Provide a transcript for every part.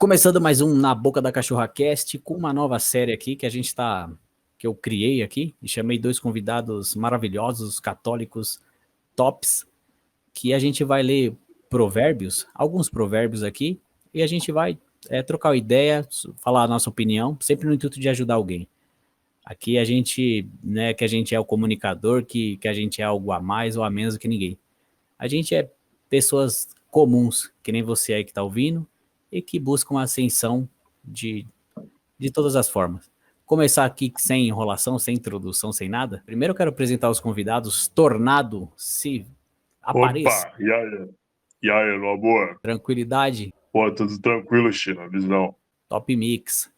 Começando mais um Na Boca da Cachorra Cast, com uma nova série aqui que eu criei aqui, e chamei 2 convidados maravilhosos, católicos, tops, que a gente vai ler provérbios, alguns provérbios aqui, e a gente vai trocar ideia, falar a nossa opinião, sempre no intuito de ajudar alguém. Aqui a gente, né, que a gente é o comunicador, que a gente é algo a mais ou a menos do que ninguém. A gente é pessoas comuns, que nem você aí que está ouvindo, e que buscam a ascensão de, de todas as formas. Começar aqui sem enrolação, sem introdução, sem nada. Primeiro eu quero apresentar os convidados. Tornado, se apareça. Opa, e aí, numa boa? Tranquilidade, Pô, tudo tranquilo, China, visão. top mix.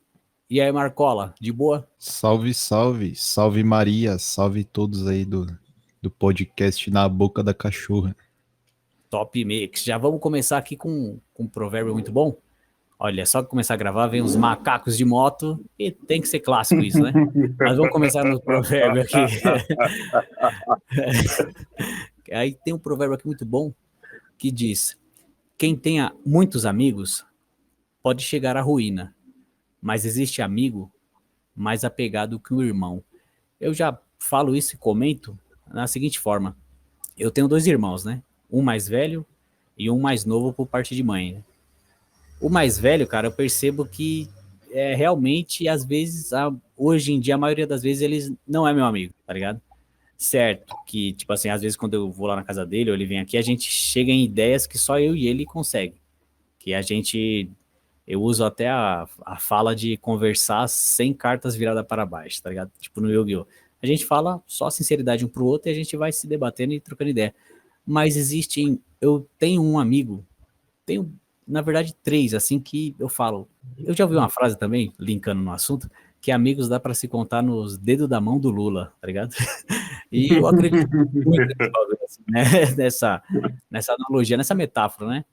E aí, Marcola, de boa? Salve, salve, salve Maria, salve todos aí do podcast Na Boca da Cachorra. Top mix. Já vamos começar aqui com um provérbio muito bom. Olha, só que começar a gravar, vem os macacos de moto, e tem que ser clássico isso, né? Mas vamos começar no provérbio aqui. Aí tem um provérbio aqui muito bom, que diz: quem tenha muitos amigos pode chegar à ruína, mas existe amigo mais apegado que o irmão. Eu já falo isso e comento na seguinte forma: eu tenho 2 irmãos, né? Um mais velho e um mais novo por parte de mãe, né? O mais velho, cara, eu percebo que realmente, às vezes, hoje em dia, a maioria das vezes, ele não é meu amigo, tá ligado? Certo, que, tipo assim, às vezes quando eu vou lá na casa dele ou ele vem aqui, a gente chega em ideias que só eu e ele consegue. Que eu uso até a fala de conversar sem cartas viradas para baixo, tá ligado? Tipo no Yu-Gi-Oh! A gente fala só sinceridade um pro outro e a gente vai se debatendo e trocando ideia. Mas eu tenho um amigo, tenho, na verdade, 3, assim, que eu falo. Eu já ouvi uma frase também, linkando no assunto, que amigos dá para se contar nos dedos da mão do Lula, tá ligado? E eu acredito muito nesse bagulho, assim, né? nessa analogia, nessa metáfora, né?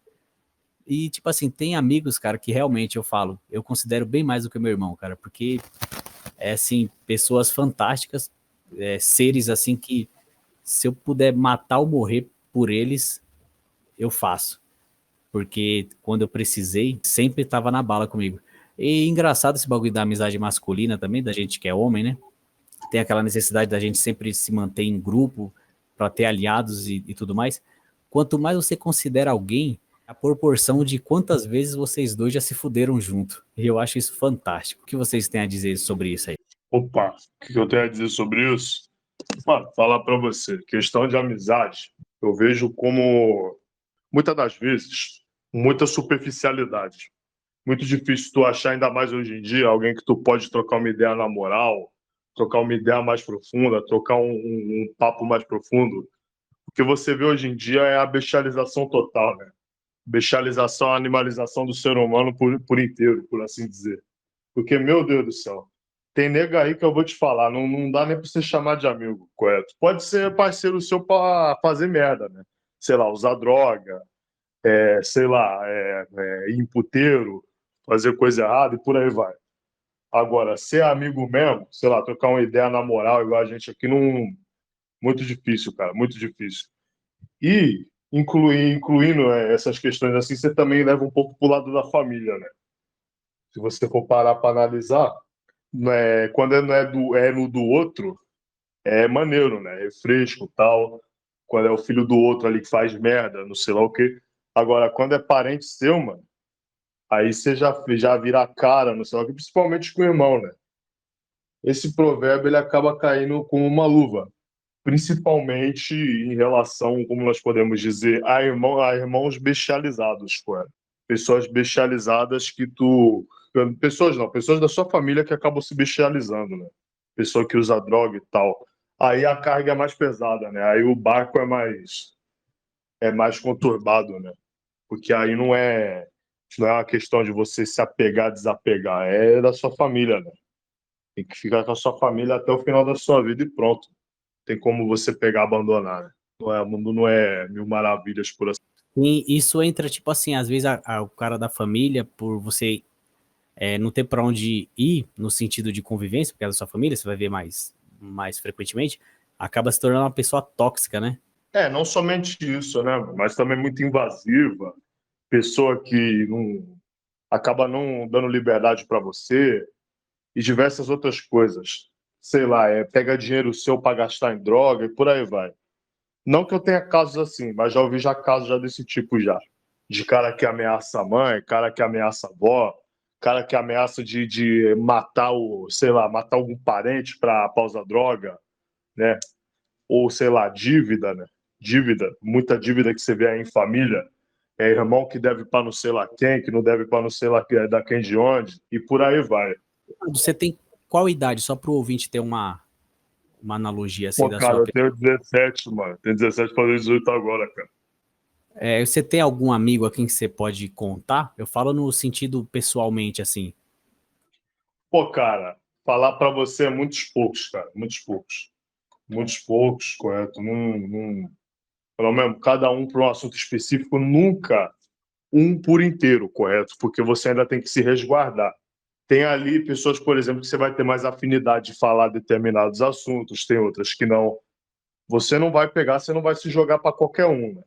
E, tipo assim, tem amigos, cara, que realmente eu considero bem mais do que meu irmão, cara, porque, assim, pessoas fantásticas, seres, assim, que se eu puder matar ou morrer por eles, eu faço. Porque quando eu precisei, sempre estava na bala comigo. E engraçado esse bagulho da amizade masculina também, da gente que é homem, né? Tem aquela necessidade da gente sempre se manter em grupo para ter aliados e tudo mais. Quanto mais você considera alguém, a proporção de quantas vezes vocês dois já se fuderam junto. E eu acho isso fantástico. O que vocês têm a dizer sobre isso aí? Opa, o que eu tenho a dizer sobre isso? Mano, falar pra você, questão de amizade, eu vejo como, muitas das vezes, muita superficialidade. Muito difícil tu achar, ainda mais hoje em dia, alguém que tu pode trocar uma ideia na moral, trocar uma ideia mais profunda, trocar um papo mais profundo. O que você vê hoje em dia é a bestialização total, né? Bestialização, a animalização do ser humano por inteiro, por assim dizer. Porque, meu Deus do céu, tem nega aí que eu vou te falar, não dá nem pra você chamar de amigo, correto? Pode ser parceiro seu pra fazer merda, né? Sei lá, usar droga, sei lá, ir em puteiro, fazer coisa errada e por aí vai. Agora, ser amigo mesmo, sei lá, trocar uma ideia na moral, igual a gente aqui, não. Muito difícil, cara, muito difícil. E incluindo essas questões assim, você também leva um pouco pro lado da família, né? Se você for parar para analisar, né, quando é no do outro, é maneiro, né? É fresco, tal. Quando é o filho do outro ali que faz merda, não sei lá o quê. Agora, quando é parente seu, mano, aí você já vira a cara, não sei lá o quê, principalmente com o irmão, né? Esse provérbio ele acaba caindo como uma luva, principalmente em relação, como nós podemos dizer, a irmãos bestializados, pô. Pessoas bestializadas que tu. Pessoas não, pessoas da sua família que acabam se bestializando, né? Pessoa que usa droga e tal. Aí a carga é mais pesada, né? Aí o barco é mais conturbado, né? Porque aí não é uma questão de você se apegar, desapegar, é da sua família, né? Tem que ficar com a sua família até o final da sua vida e pronto. Tem como você pegar e abandonar, né? O mundo não é mil maravilhas por assim. E isso entra, tipo assim, às vezes o cara da família, por você não ter para onde ir, no sentido de convivência, porque é da sua família, você vai ver mais frequentemente, acaba se tornando uma pessoa tóxica, né? Não somente isso, né? Mas também muito invasiva, pessoa que acaba não dando liberdade para você e diversas outras coisas. Sei lá, pega dinheiro seu para gastar em droga e por aí vai. Não que eu tenha casos assim, mas já ouvi casos já desse tipo já. De cara que ameaça a mãe, cara que ameaça a avó, cara que ameaça de matar matar algum parente para usar droga, né? Ou sei lá, dívida, né? Dívida, muita dívida que você vê aí em família. É irmão que deve para não sei lá quem, que não deve para não sei lá da quem de onde, e por aí vai. Você tem qual idade? Só para o ouvinte ter uma analogia assim Pô, da cara, sua. eu tenho 17, mano. Tenho 17 para 18 agora, cara. Você tem algum amigo a quem você pode contar? Eu falo no sentido pessoalmente, assim. Pô, cara, falar para você é muitos poucos, cara. Muitos poucos. Muitos poucos, correto. Pelo menos cada um para um assunto específico, nunca um por inteiro, correto? Porque você ainda tem que se resguardar. Tem ali pessoas, por exemplo, que você vai ter mais afinidade de falar determinados assuntos, tem outras que não. Você não vai pegar, você não vai se jogar para qualquer um, né?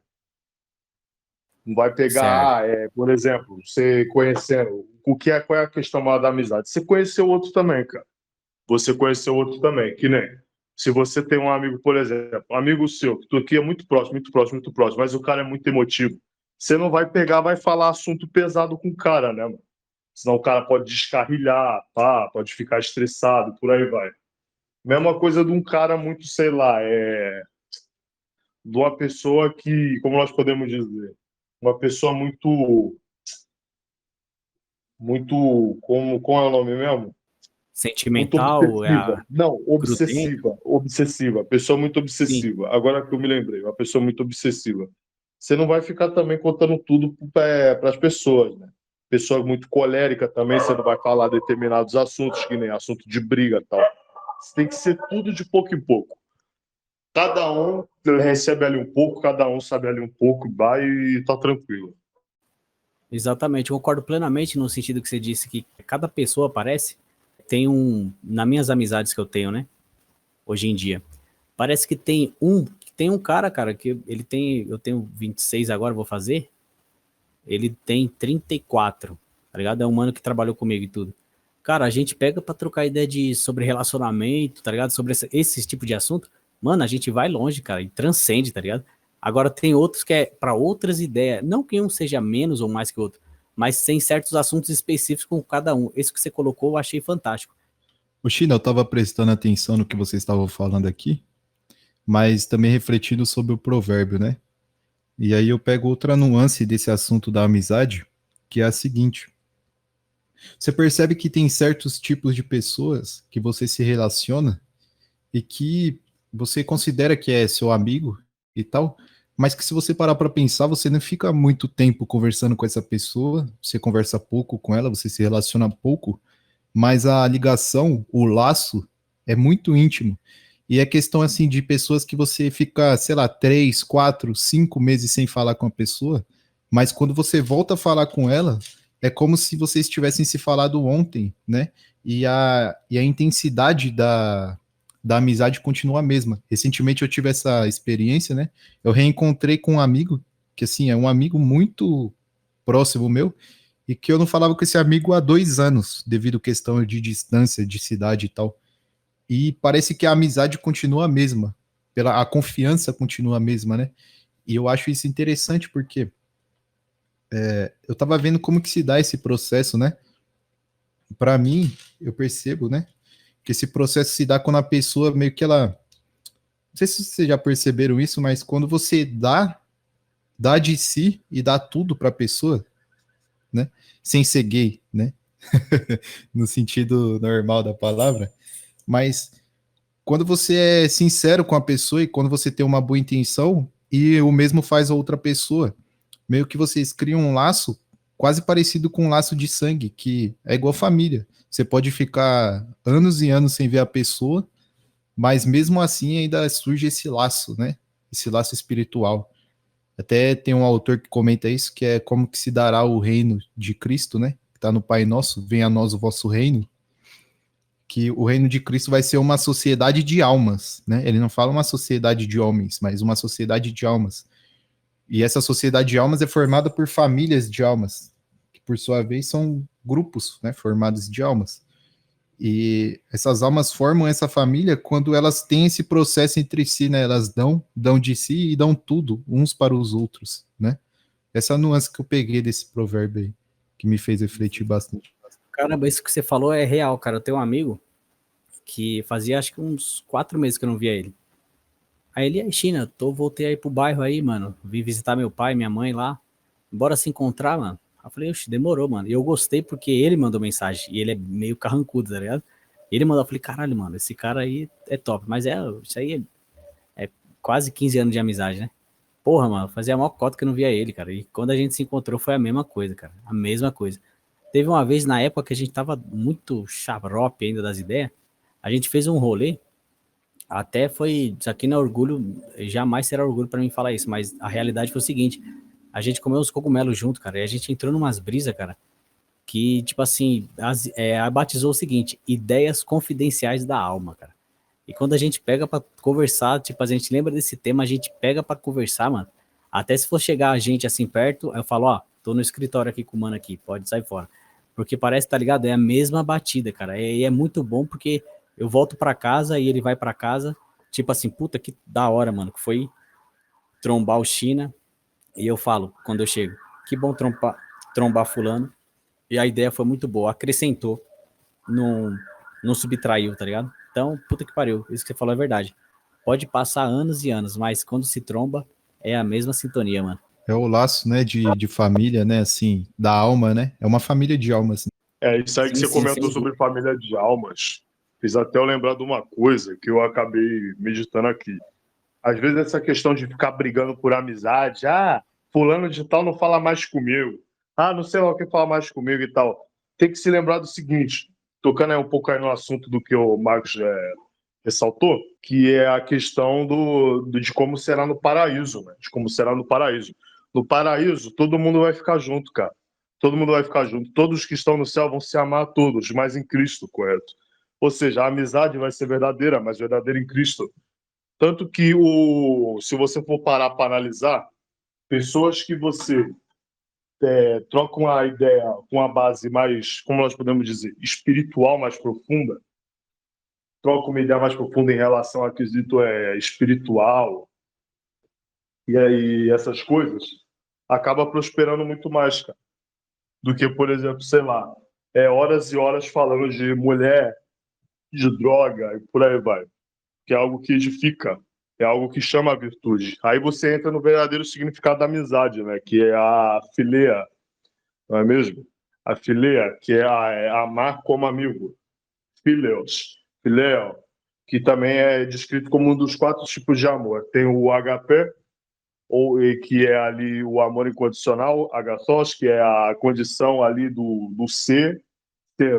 Não vai Certo. pegar, por exemplo, você conhecendo. Qual é a questão maior da amizade? Você conheceu o outro também, cara. Você conheceu o outro também. Que nem se você tem um amigo, por exemplo, um amigo seu, que tu aqui é muito próximo, muito próximo, muito próximo, mas o cara é muito emotivo. Você não vai pegar, vai falar assunto pesado com o cara, né, mano? Senão o cara pode descarrilhar, pá, pode ficar estressado, por aí vai. Mesma coisa de um cara muito, sei lá, de uma pessoa que, como nós podemos dizer, uma pessoa como é o nome mesmo? Muito Sentimental, obsessiva. Não, grudento. obsessiva. Obsessiva. Pessoa muito Sim, obsessiva. Agora que eu me lembrei, uma pessoa muito obsessiva. Você não vai ficar também contando tudo para as pessoas, né? Pessoa muito colérica também, você não vai falar determinados assuntos, que nem assunto de briga e tal. Você tem que ser tudo de pouco em pouco. Cada um recebe ali um pouco, cada um sabe ali um pouco, vai e tá tranquilo. exatamente. Eu concordo plenamente no sentido que você disse que cada pessoa parece nas minhas amizades que eu tenho, né? Hoje em dia. Parece que tem um cara, que eu tenho 26 agora, vou fazer. Ele tem 34, tá ligado? É um mano que trabalhou comigo e tudo. Cara, a gente pega pra trocar ideia sobre relacionamento, tá ligado? Sobre esse tipo de assunto. Mano, a gente vai longe, cara, e transcende, tá ligado? Agora tem outros que é pra outras ideias. Não que um seja menos ou mais que o outro, mas tem certos assuntos específicos com cada um. Esse que você colocou eu achei fantástico. O China, eu estava prestando atenção no que vocês estavam falando aqui, mas também refletindo sobre o provérbio, né? E aí eu pego outra nuance desse assunto da amizade, que é a seguinte: você percebe que tem certos tipos de pessoas que você se relaciona e que você considera que é seu amigo e tal, mas que se você parar para pensar, você não fica muito tempo conversando com essa pessoa, você conversa pouco com ela, você se relaciona pouco, mas a ligação, o laço é muito íntimo. E é questão assim de pessoas que você fica, sei lá, 3, 4, 5 meses sem falar com a pessoa, mas quando você volta a falar com ela, é como se vocês tivessem se falado ontem, né? E a intensidade da amizade continua a mesma. Recentemente eu tive essa experiência, né? Eu reencontrei com um amigo, que assim, é um amigo muito próximo meu, e que eu não falava com esse amigo há 2 anos, devido à questão de distância, de cidade e tal. E parece que a amizade continua a mesma, a confiança continua a mesma, né? E eu acho isso interessante porque eu tava vendo como que se dá esse processo, né? Para mim, eu percebo, né? Que esse processo se dá quando a pessoa meio que ela. Não sei se vocês já perceberam isso, mas quando você dá de si e dá tudo para a pessoa, né? Sem ser gay, né? No sentido normal da palavra, mas quando você é sincero com a pessoa e quando você tem uma boa intenção e o mesmo faz a outra pessoa, meio que vocês criam um laço quase parecido com um laço de sangue, que é igual família. Você pode ficar anos e anos sem ver a pessoa, mas mesmo assim ainda surge esse laço, né? Esse laço espiritual. Até tem um autor que comenta isso, que é como que se dará o reino de Cristo, né? Que está no Pai Nosso, venha a nós o vosso reino, que o reino de Cristo vai ser uma sociedade de almas, né? Ele não fala uma sociedade de homens, mas uma sociedade de almas. E essa sociedade de almas é formada por famílias de almas, por sua vez, são grupos, né, formados de almas. E essas almas formam essa família quando elas têm esse processo entre si, né? Elas dão de si e dão tudo uns para os outros, né? Essa nuance que eu peguei desse provérbio aí, que me fez refletir bastante. Caramba, isso que você falou é real, cara. Eu tenho um amigo que fazia acho que uns 4 meses que eu não via ele. Aí ele, aí, China, voltei aí pro bairro aí, mano. Vim visitar meu pai, minha mãe lá. Bora se encontrar, mano. Aí eu falei, oxe, demorou, mano. E eu gostei porque ele mandou mensagem. E ele é meio carrancudo, tá ligado? Ele mandou, eu falei, caralho, mano, esse cara aí é top. Mas isso aí é quase 15 anos de amizade, né? Porra, mano, fazia a maior cota que eu não via ele, cara. E quando a gente se encontrou foi a mesma coisa, cara. A mesma coisa. Teve uma vez na época que a gente tava muito xarope ainda das ideias. A gente fez um rolê. Até foi. Isso aqui não é orgulho. Jamais será orgulho pra mim falar isso. Mas a realidade foi o seguinte: a gente comeu uns cogumelos junto, cara. E a gente entrou numas brisas, cara. Que, tipo assim, batizou o seguinte: ideias confidenciais da alma, cara. E quando a gente pega pra conversar, tipo, a gente lembra desse tema, a gente pega pra conversar, mano. Até se for chegar a gente assim perto, eu falo, ó, tô no escritório aqui com o mano aqui, pode sair fora. Porque parece, tá ligado? É a mesma batida, cara. E é muito bom porque eu volto pra casa e ele vai pra casa, tipo assim, puta que da hora, mano, que foi trombar o China. E eu falo, quando eu chego, que bom trombar fulano. E a ideia foi muito boa, acrescentou, não, não subtraiu, tá ligado? Então, puta que pariu, isso que você falou é verdade. Pode passar anos e anos, mas quando se tromba, é a mesma sintonia, mano. É o laço, né, de família, né, assim, da alma, né? É uma família de almas. É, isso aí que Sim, você sim, comentou sem sobre dúvida. família de almas, fiz até eu lembrar de uma coisa que eu acabei meditando aqui. Às vezes essa questão de ficar brigando por amizade, fulano de tal não fala mais comigo, não sei lá o que fala mais comigo e tal. Tem que se lembrar do seguinte, tocando aí um pouco aí no assunto do que o Marcos ressaltou, que é a questão de como será no paraíso, né? De como será no paraíso. No paraíso, todo mundo vai ficar junto, cara. Todo mundo vai ficar junto. Todos que estão no céu vão se amar a todos, mas em Cristo, correto? Ou seja, a amizade vai ser verdadeira, mas verdadeira em Cristo. Tanto que, se você for parar para analisar, pessoas que você troca uma ideia com uma base mais, como nós podemos dizer, espiritual mais profunda, troca uma ideia mais profunda em relação ao quesito espiritual e aí essas coisas, acaba prosperando muito mais, cara, do que, por exemplo, sei lá, horas e horas falando de mulher, de droga e por aí vai, que é algo que edifica, é algo que chama a virtude. Aí você entra no verdadeiro significado da amizade, né, que é a filia, não é mesmo? A filia, que é amar como amigo. Phileos, Phileo, que também é descrito como um dos 4 tipos de amor. Tem o HP, que é ali o amor incondicional, agathos, que é a condição ali do ser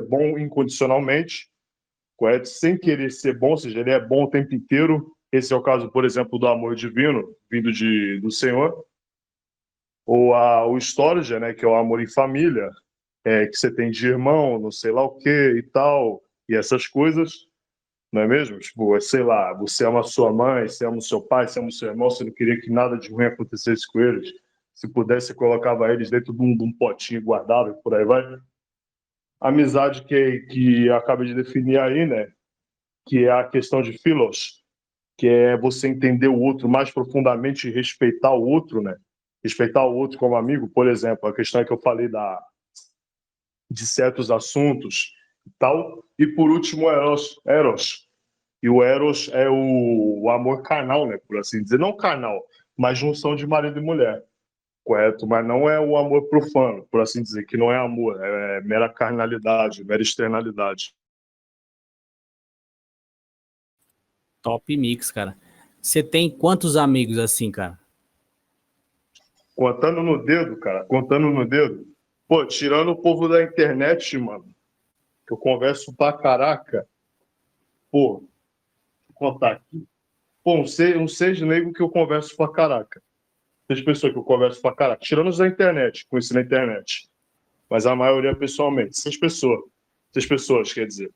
bom incondicionalmente, correto? Sem querer ser bom, ou seja, ele é bom o tempo inteiro. Esse é o caso, por exemplo, do amor divino, vindo do Senhor. Ou o storge, né, que é o amor em família, que você tem de irmão, não sei lá o que e tal, e essas coisas, não é mesmo? Tipo, sei lá, você ama a sua mãe, você ama o seu pai, você ama o seu irmão, você não queria que nada de ruim acontecesse com eles. Se pudesse, você colocava eles dentro de um potinho guardável, por aí vai. A amizade que eu acabei de definir aí, né? Que é a questão de philos, que é você entender o outro mais profundamente e respeitar o outro, né? Respeitar o outro como amigo, por exemplo, a questão é que eu falei de certos assuntos e tal. E por último, Eros. E o Eros é o amor carnal, né? Por assim dizer. Não carnal, mas junção de marido e mulher. Correto? Mas não é o amor profano, por assim dizer, que não é amor, é mera carnalidade, mera externalidade. Top mix, cara. Você tem quantos amigos assim, cara? Contando no dedo, cara, contando no dedo. Pô, tirando o povo da internet, mano, que eu converso pra caraca. Pô, vou contar aqui. Pô, uns 6 negros que eu converso pra caraca. 6 pessoas que eu converso pra caraca. Tirando os da internet, conheci na internet. Mas a maioria pessoalmente. 6 pessoas. 6 pessoas, quer dizer.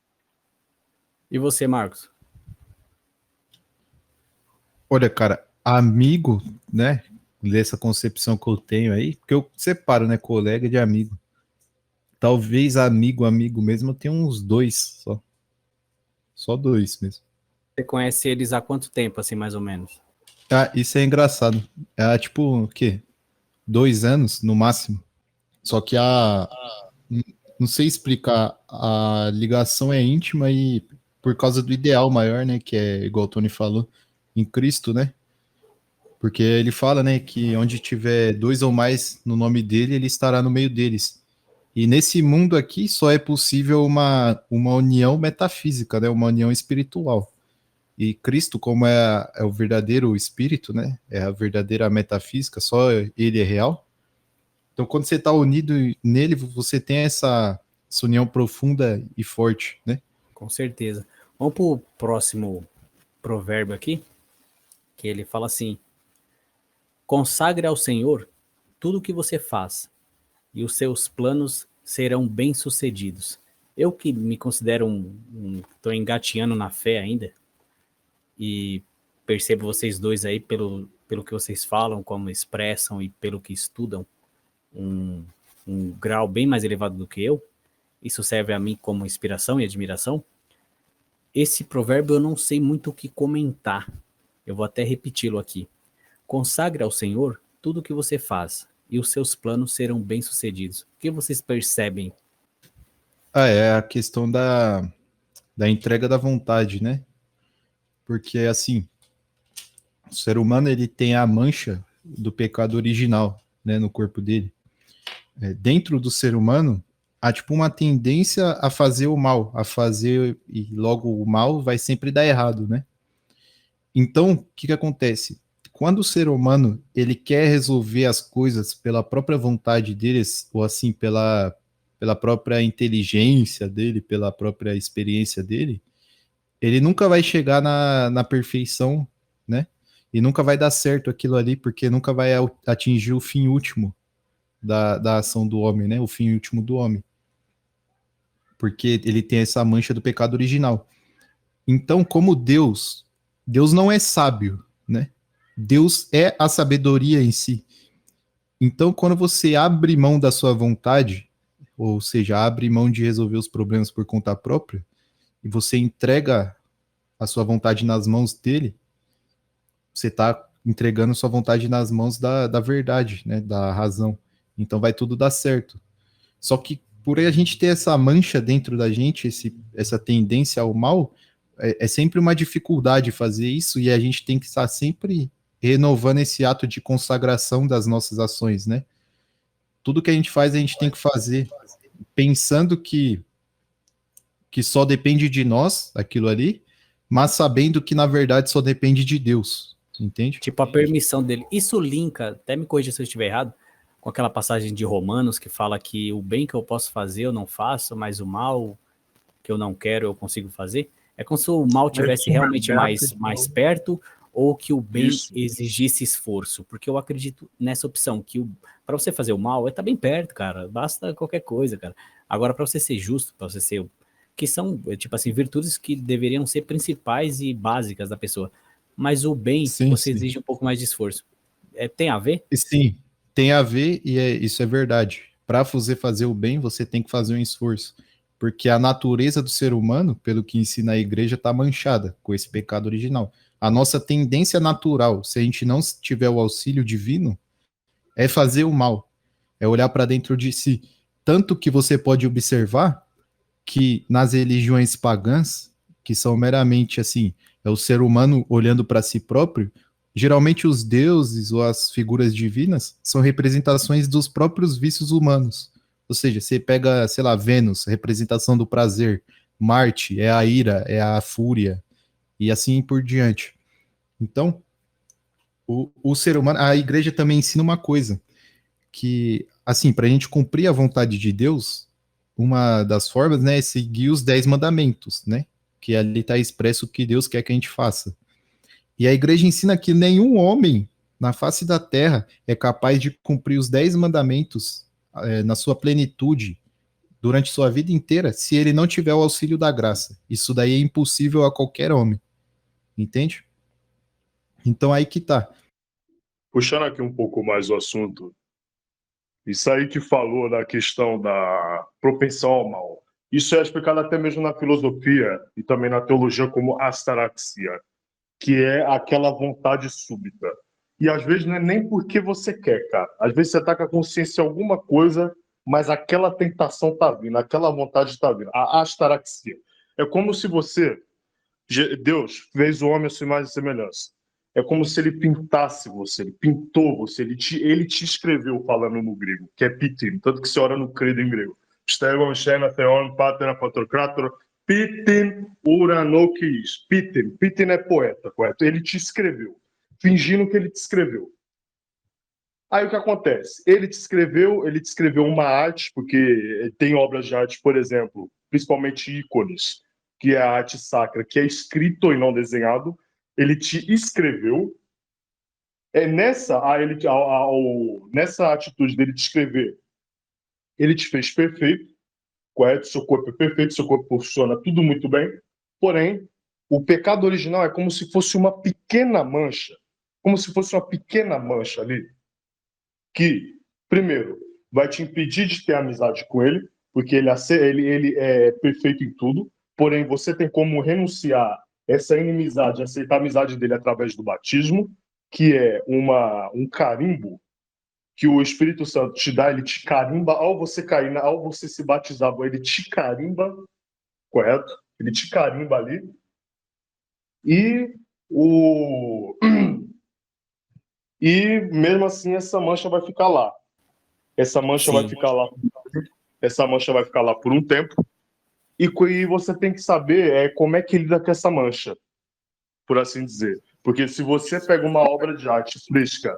E você, Marcos? Olha, cara, amigo, né, dessa concepção que eu tenho aí, porque eu separo, né, colega de amigo. Talvez amigo mesmo, eu tenho uns dois só. Só dois mesmo. Você conhece eles há quanto tempo, assim, mais ou menos? Ah, isso é engraçado. É tipo, o quê? 2 anos no máximo. Só que não sei explicar, a ligação é íntima e por causa do ideal maior, né? Que é, igual o Tony falou, em Cristo, né? Porque ele fala, né, que onde tiver dois ou mais no nome dele, ele estará no meio deles. E nesse mundo aqui só é possível uma união metafísica, né? Uma união espiritual. E Cristo, como é o verdadeiro espírito, né? É a verdadeira metafísica, só ele é real. Então, quando você está unido nele, você tem essa união profunda e forte, né? Com certeza. Vamos para o próximo provérbio aqui, que ele fala assim: consagre ao Senhor tudo o que você faz, e os seus planos serão bem-sucedidos. Eu que me considero tô engateando na fé ainda, e percebo vocês dois aí pelo que vocês falam, como expressam e pelo que estudam, um, um grau bem mais elevado do que eu. Isso serve a mim como inspiração e admiração. Esse provérbio eu não sei muito o que comentar. Eu vou até repeti-lo aqui. Consagre ao Senhor tudo o que você faz, e os seus planos serão bem-sucedidos. O que vocês percebem? Ah, é a questão da entrega da vontade, né? Porque, assim, o ser humano, ele tem a mancha do pecado original, né, no corpo dele. Dentro do ser humano, há, tipo, uma tendência a fazer o mal, e logo o mal vai sempre dar errado, né? Então, o que acontece? Quando o ser humano ele quer resolver as coisas pela própria vontade deles, ou assim, pela própria inteligência dele, pela própria experiência dele, ele nunca vai chegar na perfeição, né? E nunca vai dar certo aquilo ali, porque nunca vai atingir o fim último da ação do homem, né? O fim último do homem. Porque ele tem essa mancha do pecado original. Então, como Deus não é sábio, né? Deus é a sabedoria em si. Então, quando você abre mão da sua vontade, ou seja, abre mão de resolver os problemas por conta própria, e você entrega a sua vontade nas mãos dele, você está entregando sua vontade nas mãos da verdade, né? Da razão. Então vai tudo dar certo. Só que por a gente ter essa mancha dentro da gente, essa tendência ao mal, é sempre uma dificuldade fazer isso e a gente tem que estar sempre renovando esse ato de consagração das nossas ações, né? Tudo que a gente faz, a gente tem que fazer pensando que só depende de nós, aquilo ali, mas sabendo que na verdade só depende de Deus, entende? Tipo, a permissão dele. Isso linka, até me corrija se eu estiver errado, com aquela passagem de Romanos que fala que o bem que eu posso fazer eu não faço, mas o mal que eu não quero eu consigo fazer. É como se o mal tivesse realmente mais perto, ou que o bem Isso. exigisse esforço. Porque eu acredito nessa opção, que para você fazer o mal, tá bem perto, cara. Basta qualquer coisa, cara. Agora, para você ser justo, para você ser... Que são, tipo assim, virtudes que deveriam ser principais e básicas da pessoa. Mas o bem, Sim, você sim. exige um pouco mais de esforço. Tem a ver? Sim, tem a ver e isso é verdade. Para você fazer o bem, você tem que fazer um esforço. Porque a natureza do ser humano, pelo que ensina a igreja, está manchada com esse pecado original. A nossa tendência natural, se a gente não tiver o auxílio divino, é fazer o mal, é olhar para dentro de si. Tanto que você pode observar que nas religiões pagãs, que são meramente assim, é o ser humano olhando para si próprio, geralmente os deuses ou as figuras divinas são representações dos próprios vícios humanos. Ou seja, você pega, sei lá, Vênus, representação do prazer, Marte é a ira, é a fúria, e assim por diante. Então, o ser humano, a igreja também ensina uma coisa, que, assim, para a gente cumprir a vontade de Deus, uma das formas, né, é seguir os 10 mandamentos, né? Que ali está expresso o que Deus quer que a gente faça. E a igreja ensina que nenhum homem na face da terra é capaz de cumprir os 10 mandamentos na sua plenitude durante sua vida inteira se ele não tiver o auxílio da graça. Isso daí é impossível a qualquer homem, entende? Então aí que tá. Puxando aqui um pouco mais o assunto Isso aí que falou da questão da propensão ao mal. Isso é explicado até mesmo na filosofia e também na teologia como astaraxia, que é aquela vontade súbita. E às vezes não é nem porque você quer, cara. Às vezes você tá com a consciência em alguma coisa, mas aquela tentação tá vindo, aquela vontade tá vindo. A astaraxia. É como se você, Deus fez o homem à sua imagem e semelhança. É como se ele pintasse você, ele pintou você, ele te escreveu falando no grego, que é pitin, tanto que se ora no credo em grego. Stego, Shena, Theon, Patera, Patrocrator, pitin, uranokis. Pitin é poeta, correto? Ele te escreveu, fingindo que ele te escreveu. Aí o que acontece? Ele te escreveu uma arte, porque tem obras de arte, por exemplo, principalmente ícones, que é a arte sacra, que é escrito e não desenhado. Ele te escreveu. Nessa atitude dele te escrever, ele te fez perfeito, correto? Seu corpo é perfeito, seu corpo funciona tudo muito bem. Porém, o pecado original é como se fosse uma pequena mancha, ali, que, primeiro, vai te impedir de ter amizade com ele, porque ele é perfeito em tudo, porém você tem como renunciar essa inimizade, aceitar a amizade dele através do batismo, que é um carimbo que o Espírito Santo te dá, ele te carimba ao você cair, ao você se batizar, ele te carimba, correto? Ele te carimba ali. E o e mesmo assim essa mancha vai ficar lá. Essa mancha vai ficar lá. Essa mancha vai ficar lá por um tempo. E você tem que saber como é que lida com essa mancha, por assim dizer. Porque se você pega uma obra de arte fresca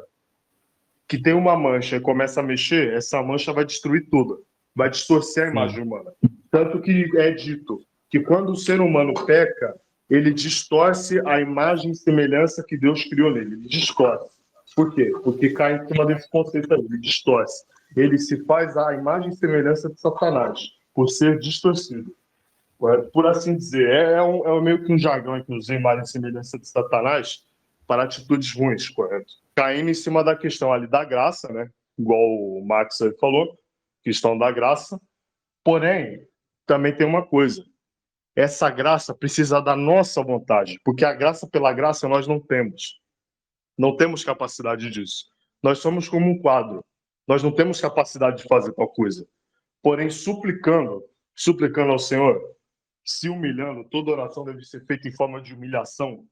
que tem uma mancha e começa a mexer, essa mancha vai destruir tudo. Vai distorcer a imagem humana. Tanto que é dito que quando o ser humano peca, ele distorce a imagem e semelhança que Deus criou nele. Ele distorce. Por quê? Porque cai em cima desse conceito aí. Ele distorce. Ele se faz a imagem e semelhança de Satanás, por ser distorcido. Por assim dizer, é meio que um jargão que usa imagem e semelhança de Satanás para atitudes ruins, correto? Caindo em cima da questão ali da graça, né? Igual o Max aí falou, questão da graça. Porém, também tem uma coisa. Essa graça precisa da nossa vontade, porque a graça pela graça nós não temos. Não temos capacidade disso. Nós somos como um quadro. Nós não temos capacidade de fazer tal coisa. Porém, suplicando ao Senhor, se humilhando, toda oração deve ser feita em forma de humilhação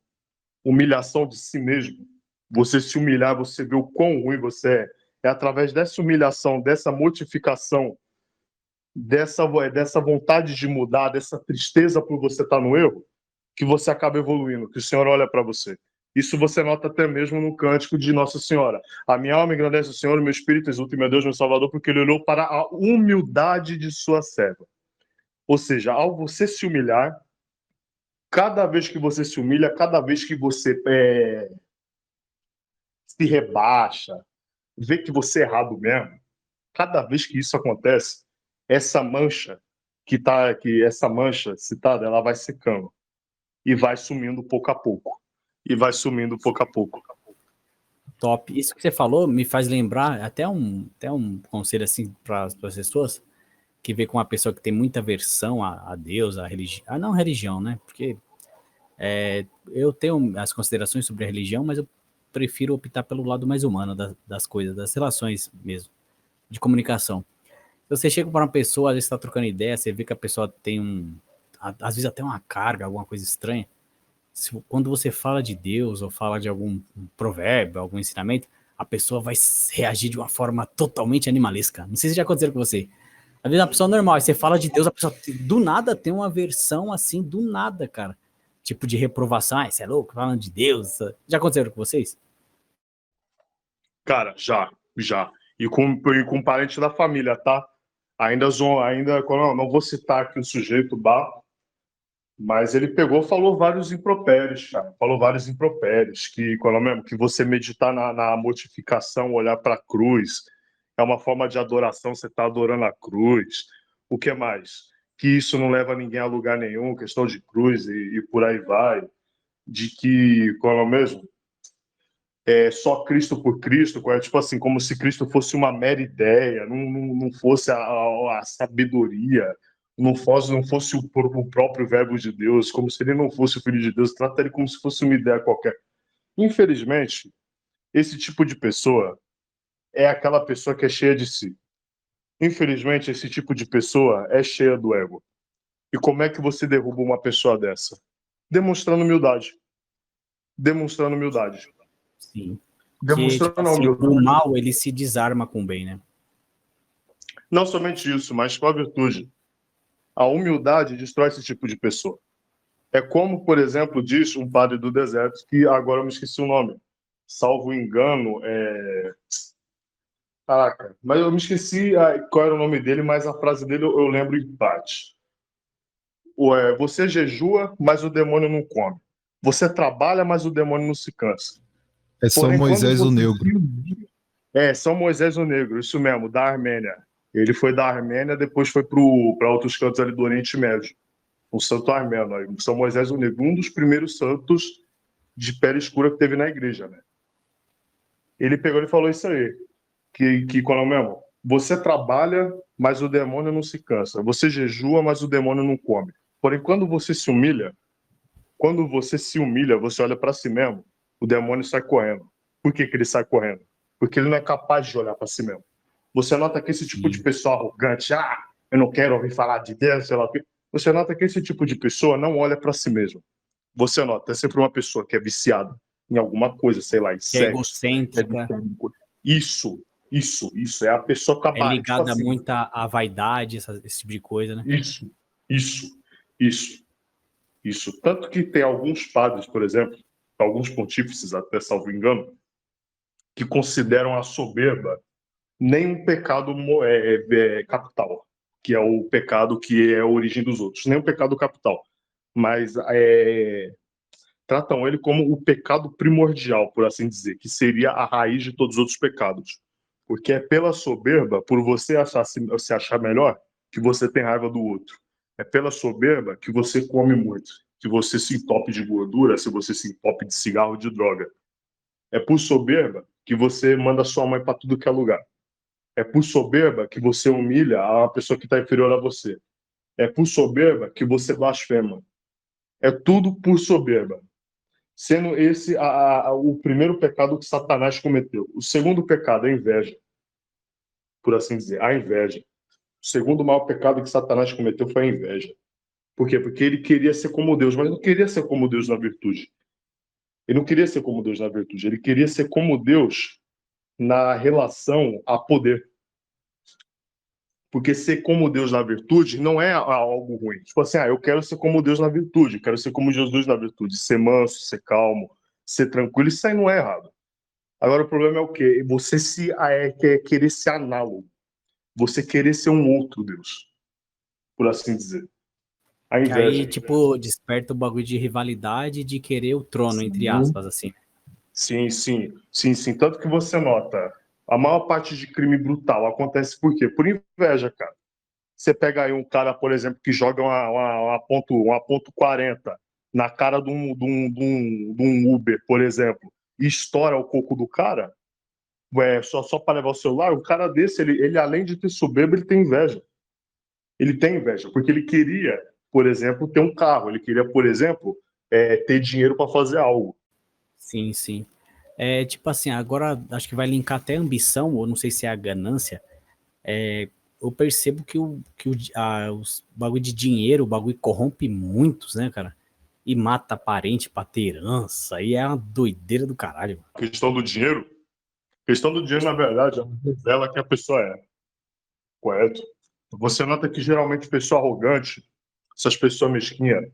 de si mesmo. Você se humilhar, você vê o quão ruim você é. É através dessa humilhação, dessa mortificação, dessa vontade de mudar, dessa tristeza por você estar no erro, que você acaba evoluindo, que o Senhor olha para você. Isso você nota até mesmo no cântico de Nossa Senhora. A minha alma engrandece o Senhor, o meu espírito exulta em meu Deus, meu Salvador, porque ele olhou para a humildade de sua serva. Ou seja, ao você se humilhar, cada vez que você se humilha, cada vez que você se rebaixa, vê que você é errado mesmo, cada vez que isso acontece, essa mancha essa mancha citada, ela vai secando e vai sumindo pouco a pouco. Top. Isso que você falou me faz lembrar até um conselho assim para as pessoas que vê com uma pessoa que tem muita aversão a Deus, a religião, não religião, né? Porque eu tenho as considerações sobre a religião, mas eu prefiro optar pelo lado mais humano das coisas, das relações mesmo, de comunicação. Você chega para uma pessoa, às vezes está trocando ideia, você vê que a pessoa tem às vezes até uma carga, alguma coisa estranha. Quando você fala de Deus ou fala de algum provérbio, algum ensinamento, a pessoa vai reagir de uma forma totalmente animalesca. Não sei se já aconteceu com você. Às vezes a pessoa normal, você fala de Deus, a pessoa do nada tem uma versão assim, do nada, cara. Tipo de reprovação, você é louco, falando de Deus. Já aconteceu com vocês? Cara, já. E com parente da família, tá? Ainda, não vou citar aqui o sujeito, mas ele falou vários impropérios, cara. Falou vários impropérios, que você meditar na mortificação, olhar para a cruz, é uma forma de adoração, você está adorando a cruz. O que mais? Que isso não leva ninguém a lugar nenhum, questão de cruz e por aí vai. De que, qual é o mesmo? só Cristo por Cristo, tipo assim, como se Cristo fosse uma mera ideia, não fosse a sabedoria, não fosse o próprio verbo de Deus, como se ele não fosse o Filho de Deus, trata ele como se fosse uma ideia qualquer. Infelizmente, esse tipo de pessoa é aquela pessoa que é cheia de si. Infelizmente, esse tipo de pessoa é cheia do ego. E como é que você derruba uma pessoa dessa? Demonstrando humildade. Demonstrando humildade. Sim. Que, tipo Demonstrando a assim, humildade. o mal, ele se desarma com o bem, né? Não somente isso, mas com a virtude. A humildade destrói esse tipo de pessoa. É como, por exemplo, diz um padre do deserto, que agora eu me esqueci o nome. Salvo engano, Caraca, mas eu me esqueci qual era o nome dele, mas a frase dele eu lembro em parte. Você jejua, mas o demônio não come. Você trabalha, mas o demônio não se cansa. É São Porém, quando Moisés o você Negro. São Moisés o Negro, isso mesmo, da Armênia. Ele foi da Armênia, depois foi para outros cantos ali do Oriente Médio. O santo armênio, São Moisés o Negro, um dos primeiros santos de pele escura que teve na igreja, né? Ele pegou e falou isso aí, que qual é o mesmo? Você trabalha, mas o demônio não se cansa. Você jejua, mas o demônio não come. Porém, quando você se humilha, você olha para si mesmo, o demônio sai correndo. Por que ele sai correndo? Porque ele não é capaz de olhar para si mesmo. Você nota que esse tipo de Sim. pessoa arrogante, eu não quero ouvir falar de Deus, sei lá o quê. Você nota que esse tipo de pessoa não olha para si mesmo. Você nota, é sempre uma pessoa que é viciada em alguma coisa, sei lá, em Que é sexo. egocêntrica, Isso. É a pessoa é capaz, tipo ligada assim, muito à vaidade, esse tipo de coisa, né? isso, isso. Tanto que tem alguns padres, por exemplo, alguns pontífices, até salvo engano, que consideram a soberba nem um pecado capital, que é o pecado que é a origem dos outros, nem um pecado capital, mas tratam ele como o pecado primordial, por assim dizer, que seria a raiz de todos os outros pecados. Porque é pela soberba, por você se achar melhor, que você tem raiva do outro. É pela soberba que você come muito, que você se entope de gordura, se você se entope de cigarro, de droga. É por soberba que você manda sua mãe para tudo que é lugar. É por soberba que você humilha a pessoa que está inferior a você. É por soberba que você blasfema. É tudo por soberba. Sendo esse o primeiro pecado que Satanás cometeu. O segundo pecado é a inveja, por assim dizer, a inveja. O segundo maior pecado que Satanás cometeu foi a inveja. Por quê? Porque ele queria ser como Deus, mas não queria ser como Deus na virtude. Ele não queria ser como Deus na virtude, ele queria ser como Deus na relação a poder. Porque ser como Deus na virtude não é algo ruim. Tipo assim, eu quero ser como Deus na virtude, quero ser como Jesus na virtude, ser manso, ser calmo, ser tranquilo, isso aí não é errado. Agora o problema é o quê? Você querer ser análogo. Você querer ser um outro Deus, por assim dizer. A Que aí, inveja. tipo, desperta o bagulho de rivalidade de querer o trono, entre aspas, assim. Sim. Tanto que você nota, a maior parte de crime brutal acontece por quê? Por inveja, cara. Você pega aí um cara, por exemplo, que joga uma ponto 40 na cara de um Uber, por exemplo, e estoura o coco do cara, só para levar o celular, o cara desse, ele além de ter soberba, ele tem inveja. Ele tem inveja, porque ele queria, por exemplo, ter um carro, ele queria, por exemplo, ter dinheiro para fazer algo. Sim. É tipo assim, agora acho que vai linkar até a ambição, ou não sei se é a ganância. Eu percebo que os bagulho de dinheiro, o bagulho corrompe muitos, né, cara? E mata parente pra ter herança, e é uma doideira do caralho. Questão do dinheiro, na verdade, é uma revela que a pessoa é, correto? Você nota que geralmente pessoa arrogante, essas pessoas mesquinhas,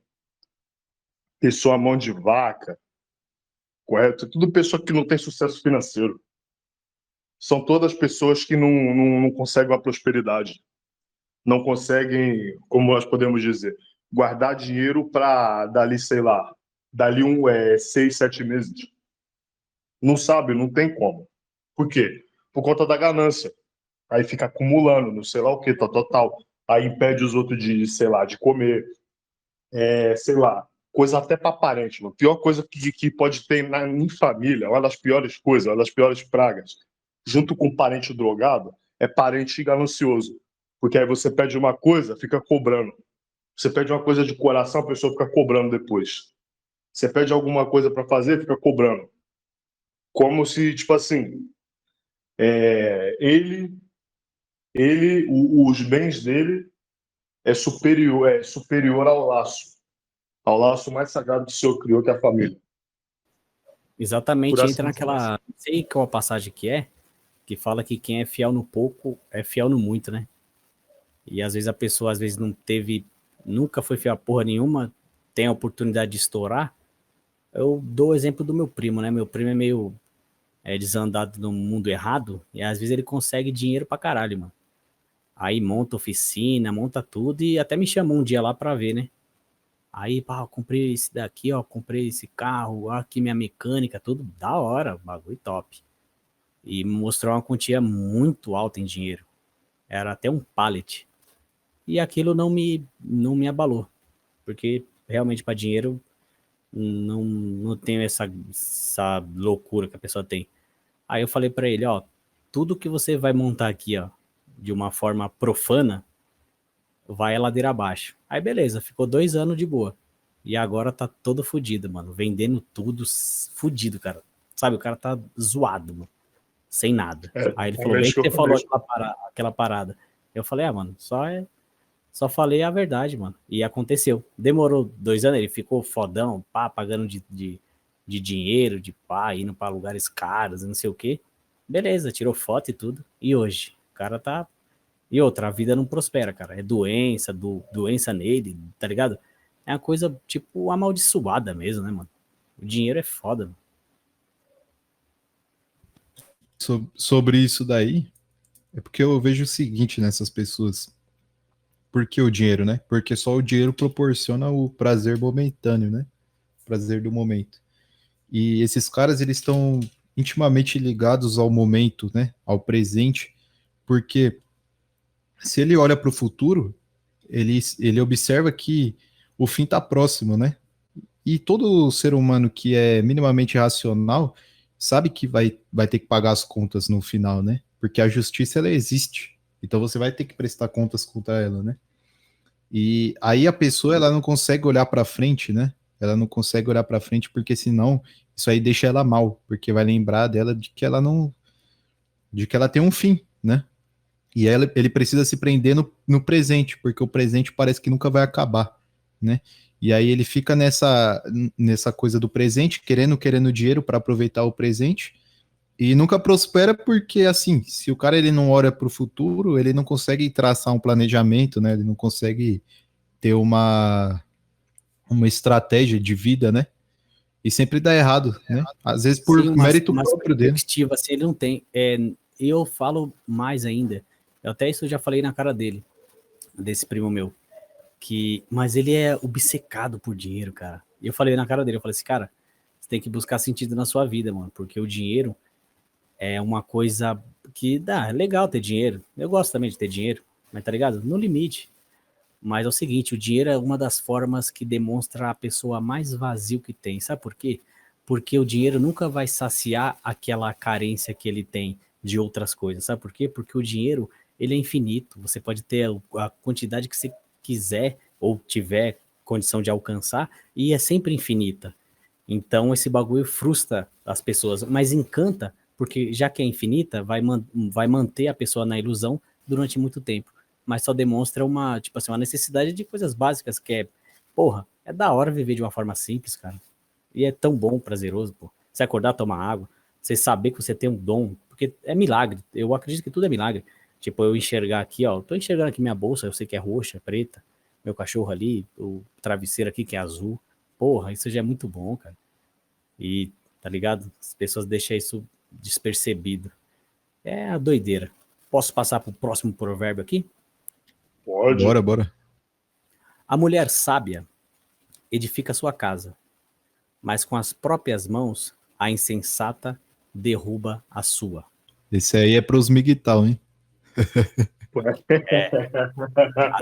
pessoa mão de vaca, correto? Tudo pessoa que não tem sucesso financeiro. São todas pessoas que não conseguem a prosperidade. Não conseguem, como nós podemos dizer, guardar dinheiro para dali, sei lá, dali 6, 7 meses. Não sabe, não tem como. Por quê? Por conta da ganância. Aí fica acumulando, não sei lá o que, tal. Aí impede os outros de, sei lá, de comer, sei lá. coisa até para parente, mano. Pior coisa que pode ter em família, uma das piores coisas, uma das piores pragas, junto com parente drogado, é parente ganancioso. Porque aí você pede uma coisa, fica cobrando. Você pede uma coisa de coração, a pessoa fica cobrando depois. Você pede alguma coisa para fazer, fica cobrando. Como se, tipo assim, os bens dele é superior ao laço mais sagrado que o Senhor criou, que é a família. Por Exatamente, assim entra dizer. naquela. Não sei qual a passagem que fala que quem é fiel no pouco é fiel no muito, né? E às vezes a pessoa às vezes não teve, nunca foi fiel a porra nenhuma, tem a oportunidade de estourar. Eu dou o exemplo do meu primo, né? Meu primo é meio desandado no mundo errado, e às vezes ele consegue dinheiro pra caralho, mano. Aí monta oficina, monta tudo, e até me chamou um dia lá pra ver, né? Aí, pá, eu comprei esse daqui, ó, comprei esse carro, ó, aqui minha mecânica, tudo da hora, bagulho top. E mostrou uma quantia muito alta em dinheiro. Era até um pallet. E aquilo não me abalou, porque realmente para dinheiro não tenho essa loucura que a pessoa tem. Aí eu falei para ele, ó, tudo que você vai montar aqui, ó, de uma forma profana, vai a ladeira abaixo. Aí beleza, ficou 2 anos de boa. E agora tá todo fudido, mano. Vendendo tudo fudido, cara. Sabe, o cara tá zoado, mano. Sem nada. Aí ele falou, bem Realmente que que você eu falou vejo. aquela parada. Eu falei, mano, só falei a verdade, mano. E aconteceu. Demorou 2 anos, ele ficou fodão, pá, pagando de dinheiro, de pá, indo pra lugares caros, não sei o quê. Beleza, tirou foto e tudo. E hoje? O cara tá. E outra, a vida não prospera, cara. É doença nele, tá ligado? É uma coisa, tipo, amaldiçoada mesmo, né, mano? O dinheiro é foda, mano. Sobre isso daí, é porque eu vejo o seguinte nessas pessoas. Por que o dinheiro, né? Porque só o dinheiro proporciona o prazer momentâneo, né? Prazer do momento. E esses caras, eles estão intimamente ligados ao momento, né? Ao presente, porque se ele olha para o futuro, ele observa que o fim está próximo, né? E todo ser humano que é minimamente racional sabe que vai ter que pagar as contas no final, né? Porque a justiça, ela existe. Então você vai ter que prestar contas contra ela, né? E aí a pessoa, ela não consegue olhar para frente, né? Ela não consegue olhar para frente porque senão isso aí deixa ela mal, porque vai lembrar dela de que ela não, de que ela tem um fim, né? E ele precisa se prender no presente, porque o presente parece que nunca vai acabar, né? E aí ele fica nessa coisa do presente, querendo dinheiro para aproveitar o presente, e nunca prospera porque, assim, se o cara ele não olha para o futuro, ele não consegue traçar um planejamento, né? Ele não consegue ter uma estratégia de vida, né? E sempre dá errado, né? Às vezes Sim, por mérito umas próprio dele. perspectivas, assim, ele não tem. Eu falo mais ainda. Eu até isso eu já falei na cara dele, desse primo meu. Mas ele é obcecado por dinheiro, cara. E eu falei na cara dele, eu falei assim, cara, você tem que buscar sentido na sua vida, mano, porque o dinheiro é uma coisa que dá, é legal ter dinheiro. Eu gosto também de ter dinheiro, mas tá ligado? No limite. Mas é o seguinte, o dinheiro é uma das formas que demonstra a pessoa mais vazio que tem. Sabe por quê? Porque o dinheiro nunca vai saciar aquela carência que ele tem de outras coisas. Sabe por quê? Porque o dinheiro, ele é infinito. Você pode ter a quantidade que você quiser ou tiver condição de alcançar e é sempre infinita. Então esse bagulho frustra as pessoas, mas encanta, porque já que é infinita, vai manter a pessoa na ilusão durante muito tempo. Mas só demonstra tipo assim, uma necessidade de coisas básicas, que é, porra, é da hora viver de uma forma simples, cara. E é tão bom, prazeroso, pô. Você acordar, tomar água, você saber que você tem um dom, porque é milagre. Eu acredito que tudo é milagre. Tipo, eu enxergar aqui, ó, tô enxergando aqui minha bolsa, eu sei que é roxa, preta, meu cachorro ali, o travesseiro aqui que é azul. Porra, isso já é muito bom, cara. E, tá ligado? As pessoas deixam isso despercebido. É a doideira. Posso passar pro próximo provérbio aqui? Pode. Bora. A mulher sábia edifica sua casa, mas com as próprias mãos a insensata derruba a sua. Esse aí é pros miguital, hein?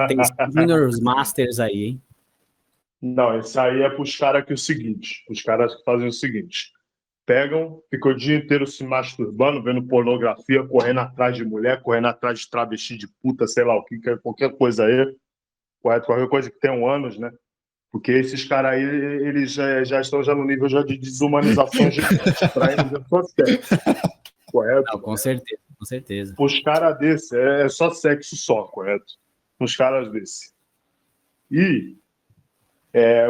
Tem Spinners Masters aí, hein? Não, esse aí é pros caras que é o seguinte, os caras que fazem o seguinte, pegam, ficam o dia inteiro se masturbando, vendo pornografia, correndo atrás de mulher, correndo atrás de travesti, de puta, sei lá o que, qualquer coisa aí, correto? Qualquer coisa que tenham anos, né? Porque esses caras aí, eles já estão já no nível já de desumanização gigante. Pra eles é só sexo, correto? Não, com certeza, com certeza. Os caras desse é só sexo só, correto? Os caras desse. E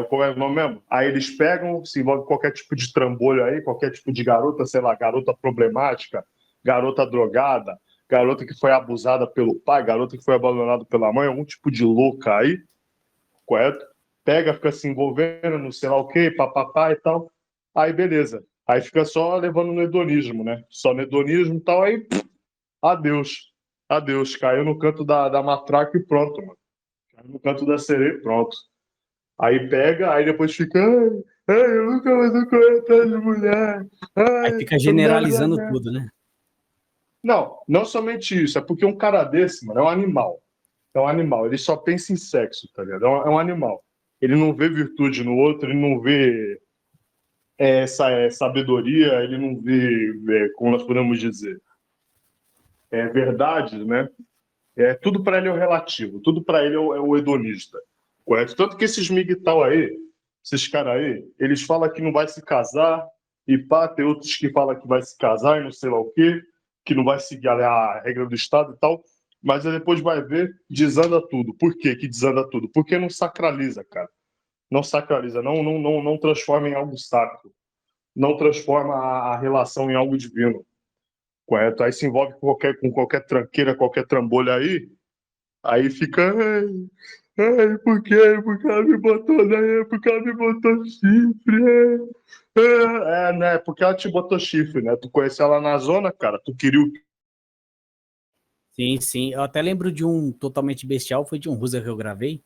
como é o nome mesmo? Aí eles pegam, se envolve qualquer tipo de trambolho aí, qualquer tipo de garota, sei lá, garota problemática, garota drogada, garota que foi abusada pelo pai, garota que foi abandonada pela mãe, algum tipo de louca aí, correto? Pega, fica se envolvendo no sei lá o quê, papapá e tal. Aí beleza. Aí fica só levando no hedonismo, né? Só no hedonismo e tal, aí adeus. Adeus. Caiu no canto da matraca e pronto, mano. Caiu no canto da sereia e pronto. Aí pega, aí depois fica, eu nunca mais vou correr atrás de mulher. Aí fica generalizando tudo, né? Não, não somente isso, é porque um cara desse, mano, é um animal. É um animal, ele só pensa em sexo, tá ligado? É um animal. Ele não vê virtude no outro, ele não vê essa sabedoria, ele não vê, como nós podemos dizer, verdade, né? Tudo para ele é o relativo, tudo para ele é o hedonista, correto? Tanto que esses migtal aí, esses caras aí, eles falam que não vai se casar, e pá, tem outros que falam que vai se casar e não sei lá o quê, que não vai seguir a regra do Estado e tal, mas aí depois vai ver, desanda tudo. Por quê que desanda tudo? Porque não sacraliza, cara. Não sacraliza, não transforma em algo sacro, não transforma a relação em algo divino, correto? Aí se envolve com qualquer tranqueira, qualquer trambolho aí fica, por quê? Porque ela me botou, né? Porque ela me botou chifre. Né? Porque ela te botou chifre, né? Tu conheceu ela na zona, cara. Tu queria o. Sim, sim. Eu até lembro de um totalmente bestial, foi de um Rusa que eu gravei,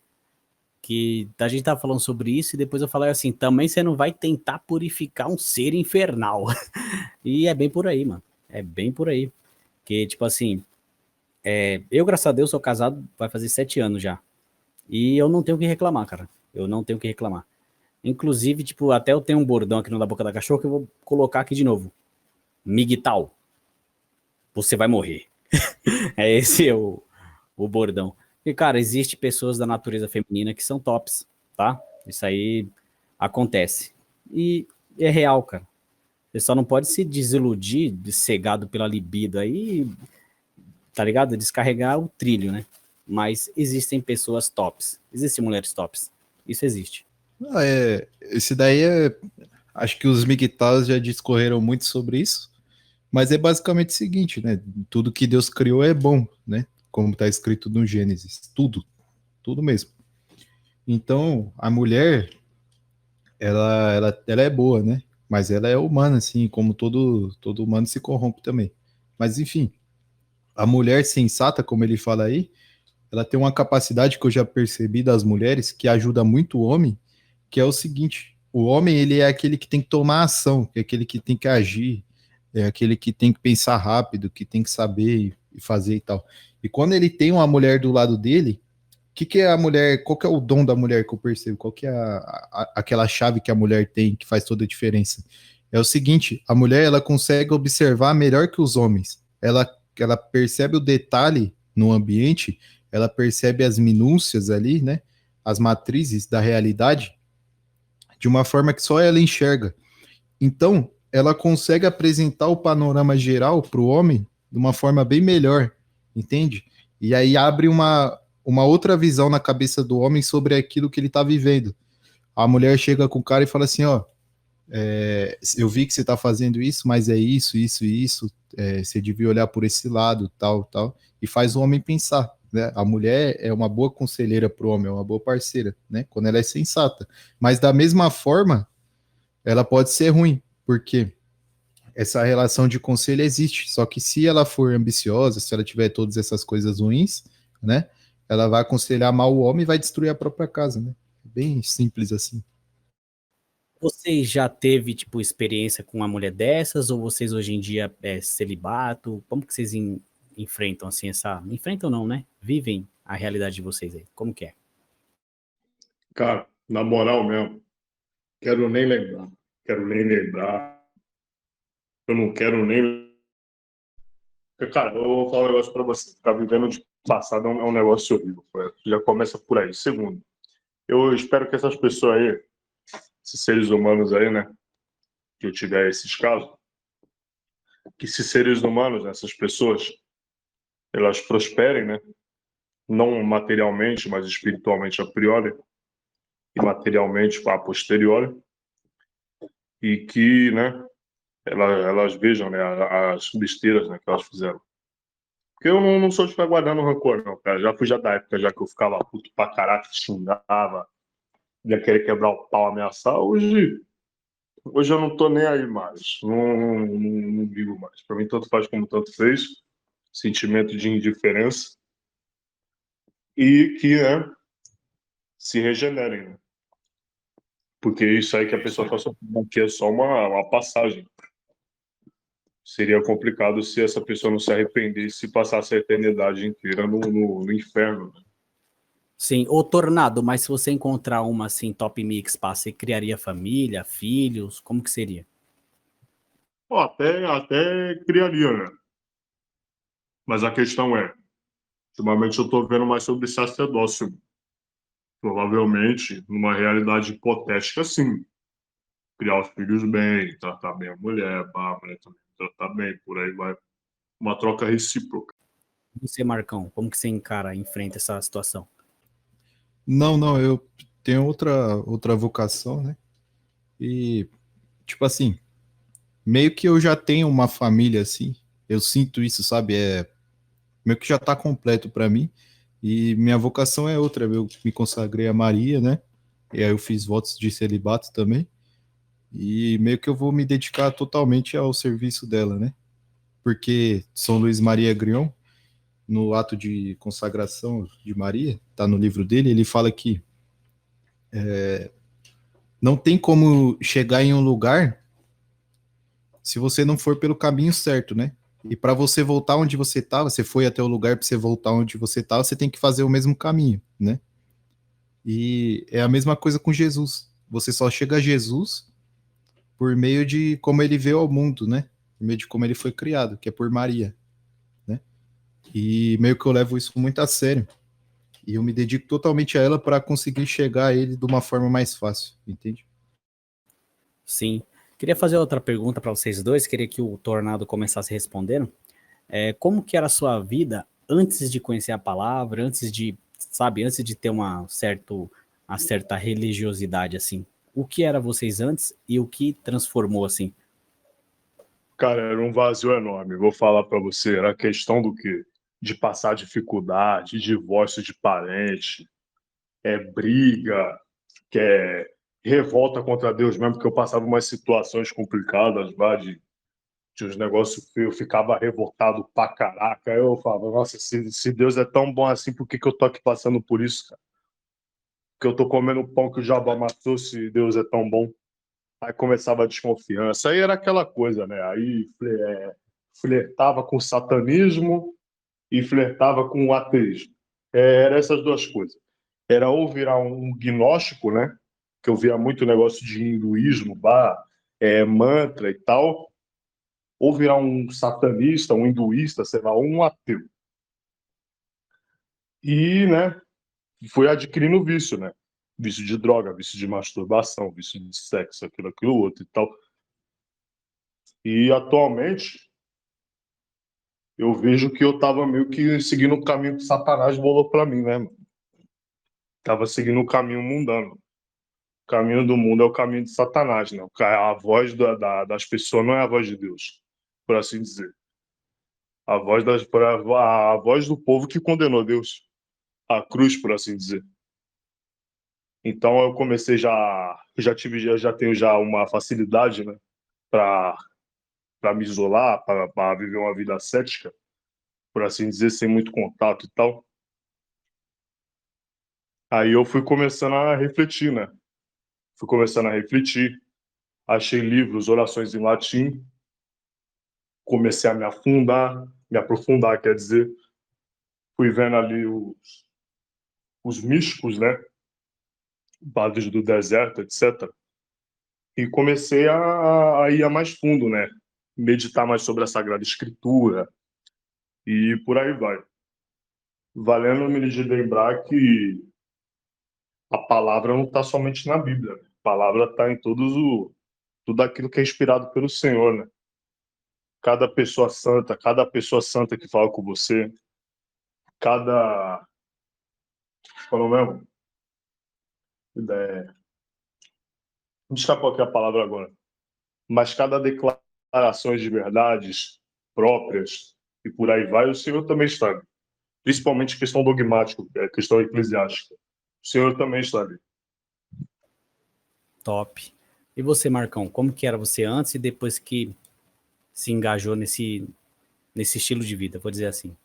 que a gente tava falando sobre isso, e depois eu falei assim, também você não vai tentar purificar um ser infernal. E é bem por aí, mano. É bem por aí. Que, tipo assim, eu, graças a Deus, sou casado, vai fazer 7 anos já. E eu não tenho o que reclamar, cara. Eu não tenho o que reclamar. Inclusive, tipo, até eu tenho um bordão aqui no Da Boca da Cachorra que eu vou colocar aqui de novo. Migtal, você vai morrer. É esse o bordão. E, cara, existe pessoas da natureza feminina que são tops, tá? Isso aí acontece. E é real, cara. Você só não pode se desiludir, de cegado pela libido aí, tá ligado? Descarregar o trilho, né? Mas existem pessoas tops. Existem mulheres tops. Isso existe. Esse daí acho que os migtaus já discorreram muito sobre isso, mas é basicamente o seguinte, né? Tudo que Deus criou é bom, né? Como está escrito no Gênesis. Tudo mesmo. Então, a mulher, ela é boa, né? Mas ela é humana, assim, como todo humano se corrompe também. Mas, enfim, a mulher sensata, como ele fala aí, ela tem uma capacidade que eu já percebi das mulheres que ajuda muito o homem, que é o seguinte: o homem ele é aquele que tem que tomar ação, é aquele que tem que agir, é aquele que tem que pensar rápido, que tem que saber e fazer e tal. E quando ele tem uma mulher do lado dele, que é a mulher? Qual que é o dom da mulher que eu percebo? Qual que é aquela chave que a mulher tem que faz toda a diferença? É o seguinte: a mulher ela consegue observar melhor que os homens. Ela percebe o detalhe no ambiente, ela percebe as minúcias ali, né? As matrizes da realidade de uma forma que só ela enxerga. Então, ela consegue apresentar o panorama geral para o homem de uma forma bem melhor, entende? E aí abre uma outra visão na cabeça do homem sobre aquilo que ele está vivendo. A mulher chega com o cara e fala assim, ó, eu vi que você está fazendo isso, mas é isso, isso e isso, você devia olhar por esse lado, tal, tal, e faz o homem pensar, né? A mulher é uma boa conselheira para o homem, é uma boa parceira, né? Quando ela é sensata. Mas da mesma forma, ela pode ser ruim, porque essa relação de conselho existe, só que se ela for ambiciosa, se ela tiver todas essas coisas ruins, né? Ela vai aconselhar mal o homem e vai destruir a própria casa, né? Bem simples assim. Você já teve, tipo, experiência com uma mulher dessas? Ou vocês hoje em dia celibato? Como que vocês enfrentam, assim, essa... Enfrentam não, né? Vivem a realidade de vocês aí. Como que é? Cara, Na moral mesmo, quero nem lembrar. Quero nem lembrar. Eu não quero nem. Cara, eu vou falar um negócio pra você. Ficar vivendo de passado é um negócio horrível. Já começa por aí. Segundo, eu espero que essas pessoas aí, esses seres humanos aí, né, que eu tiver esses casos, que esses seres humanos, essas pessoas, elas prosperem, né, não materialmente, mas espiritualmente a priori e materialmente a posteriori, e que, né, elas vejam, né, as besteiras, né, que elas fizeram. Porque eu não sou de ficar guardando rancor, não, cara. Já fui da época já que eu ficava puto pra caraca, xingava, ia querer quebrar o pau, ameaçar. Hoje eu não tô nem aí mais. Não ligo mais. Pra mim, tanto faz como tanto fez. Sentimento de indiferença. E que, né, se regenerem, né? Porque isso aí que a pessoa está sofrendo aqui é só uma passagem. Seria complicado se essa pessoa não se arrependesse e passasse a eternidade inteira no inferno. Sim, ou Tornado, mas se você encontrar uma assim, top mix, pá, você criaria família, filhos, como que seria? Pô, até criaria, né? Mas a questão é, ultimamente eu estou vendo mais sobre sacerdócio. Provavelmente, numa realidade hipotética, sim. Criar os filhos bem, tratar bem a mulher, a mulher também tratar bem, por aí vai. Uma troca recíproca. E você, Marcão, como que você encara, enfrenta essa situação? Não, não, eu tenho outra vocação, né? E, tipo assim, meio que eu já tenho uma família assim, eu sinto isso, sabe? Meio que já tá completo para mim. E minha vocação é outra, eu me consagrei a Maria, né? E aí eu fiz votos de celibato também. E meio que eu vou me dedicar totalmente ao serviço dela, né? Porque São Luís Maria Grion, no ato de consagração de Maria, tá no livro dele, ele fala que não tem como chegar em um lugar se você não for pelo caminho certo, né? E para você voltar onde você estava, você foi até o lugar para você voltar onde você estava, você tem que fazer o mesmo caminho, né? E é a mesma coisa com Jesus. Você só chega a Jesus por meio de como ele veio ao mundo, né? Por meio de como ele foi criado, que é por Maria, né? E meio que eu levo isso muito a sério. E eu me dedico totalmente a ela para conseguir chegar a ele de uma forma mais fácil, entende? Sim. Queria fazer outra pergunta para vocês dois, queria que o Tornado começasse respondendo. Como que era a sua vida antes de conhecer a palavra, antes de, sabe, antes de ter uma certa religiosidade, assim? O que era vocês antes e o que transformou, assim? Cara, era um vazio enorme. Vou falar para você, era questão do quê? De passar dificuldade, divórcio de parente, briga, que é revolta contra Deus mesmo, porque eu passava umas situações complicadas lá de uns negócios que eu ficava revoltado pra caraca. Aí eu falava, nossa, se Deus é tão bom assim, por que eu tô aqui passando por isso, cara? Porque eu tô comendo pão que o diabo amassou, se Deus é tão bom. Aí começava a desconfiança. Aí era aquela coisa, né? Aí flertava com o satanismo e flertava com o ateísmo. Era essas duas coisas. Era ou virar um gnóstico, né? Que eu via muito negócio de hinduísmo, mantra e tal, ou virar um satanista, um hinduísta, sei lá, ou um ateu. E, né, fui adquirindo vício, né? Vício de droga, vício de masturbação, vício de sexo, aquilo, outro e tal. E atualmente eu vejo que eu tava meio que seguindo o caminho que Satanás bolou para mim, né? Mano? Tava seguindo o caminho mundano. O caminho do mundo é o caminho de Satanás, né? A voz das pessoas não é a voz de Deus, por assim dizer. A voz do povo que condenou Deus. A cruz, por assim dizer. Então eu comecei já tenho já uma facilidade, né? Para me isolar, para viver uma vida cética, por assim dizer, sem muito contato e tal. Aí eu fui começando a refletir, né? Fui começando a refletir, achei livros, orações em latim, comecei a me aprofundar, quer dizer, fui vendo ali os místicos, né? padres do deserto, etc. E comecei a ir a mais fundo, né? Meditar mais sobre a Sagrada Escritura e por aí vai. Valendo-me de lembrar que a palavra não está somente na Bíblia, né? A palavra está em tudo aquilo que é inspirado pelo Senhor, né? Cada pessoa santa que fala com você, cada, falou mesmo, me escapou aqui a palavra agora, mas cada declaração de verdades próprias e por aí vai, o Senhor também sabe. Principalmente questão dogmática, questão eclesiástica. O Senhor também sabe. Top. E você, Marcão, como que era você antes e depois que se engajou nesse estilo de vida, vou dizer assim?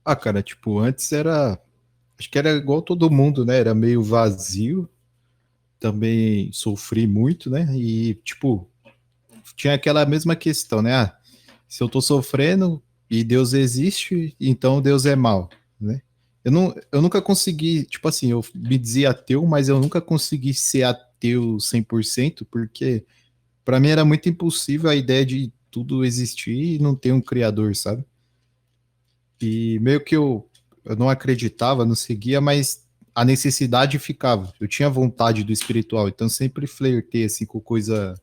Ah, cara, tipo, antes era. Acho que era igual todo mundo, né? Era meio vazio. Também sofri muito, né? E, tipo, tinha aquela mesma questão, né? Ah, se eu tô sofrendo e Deus existe, então Deus é mal, né? Eu nunca consegui, tipo assim, eu me dizia ateu, mas eu nunca consegui ser ateu 100%, porque para mim era muito impossível a ideia de tudo existir e não ter um criador, sabe? E meio que eu não acreditava, não seguia, mas a necessidade ficava. Eu tinha vontade do espiritual, então sempre flertei assim com coisa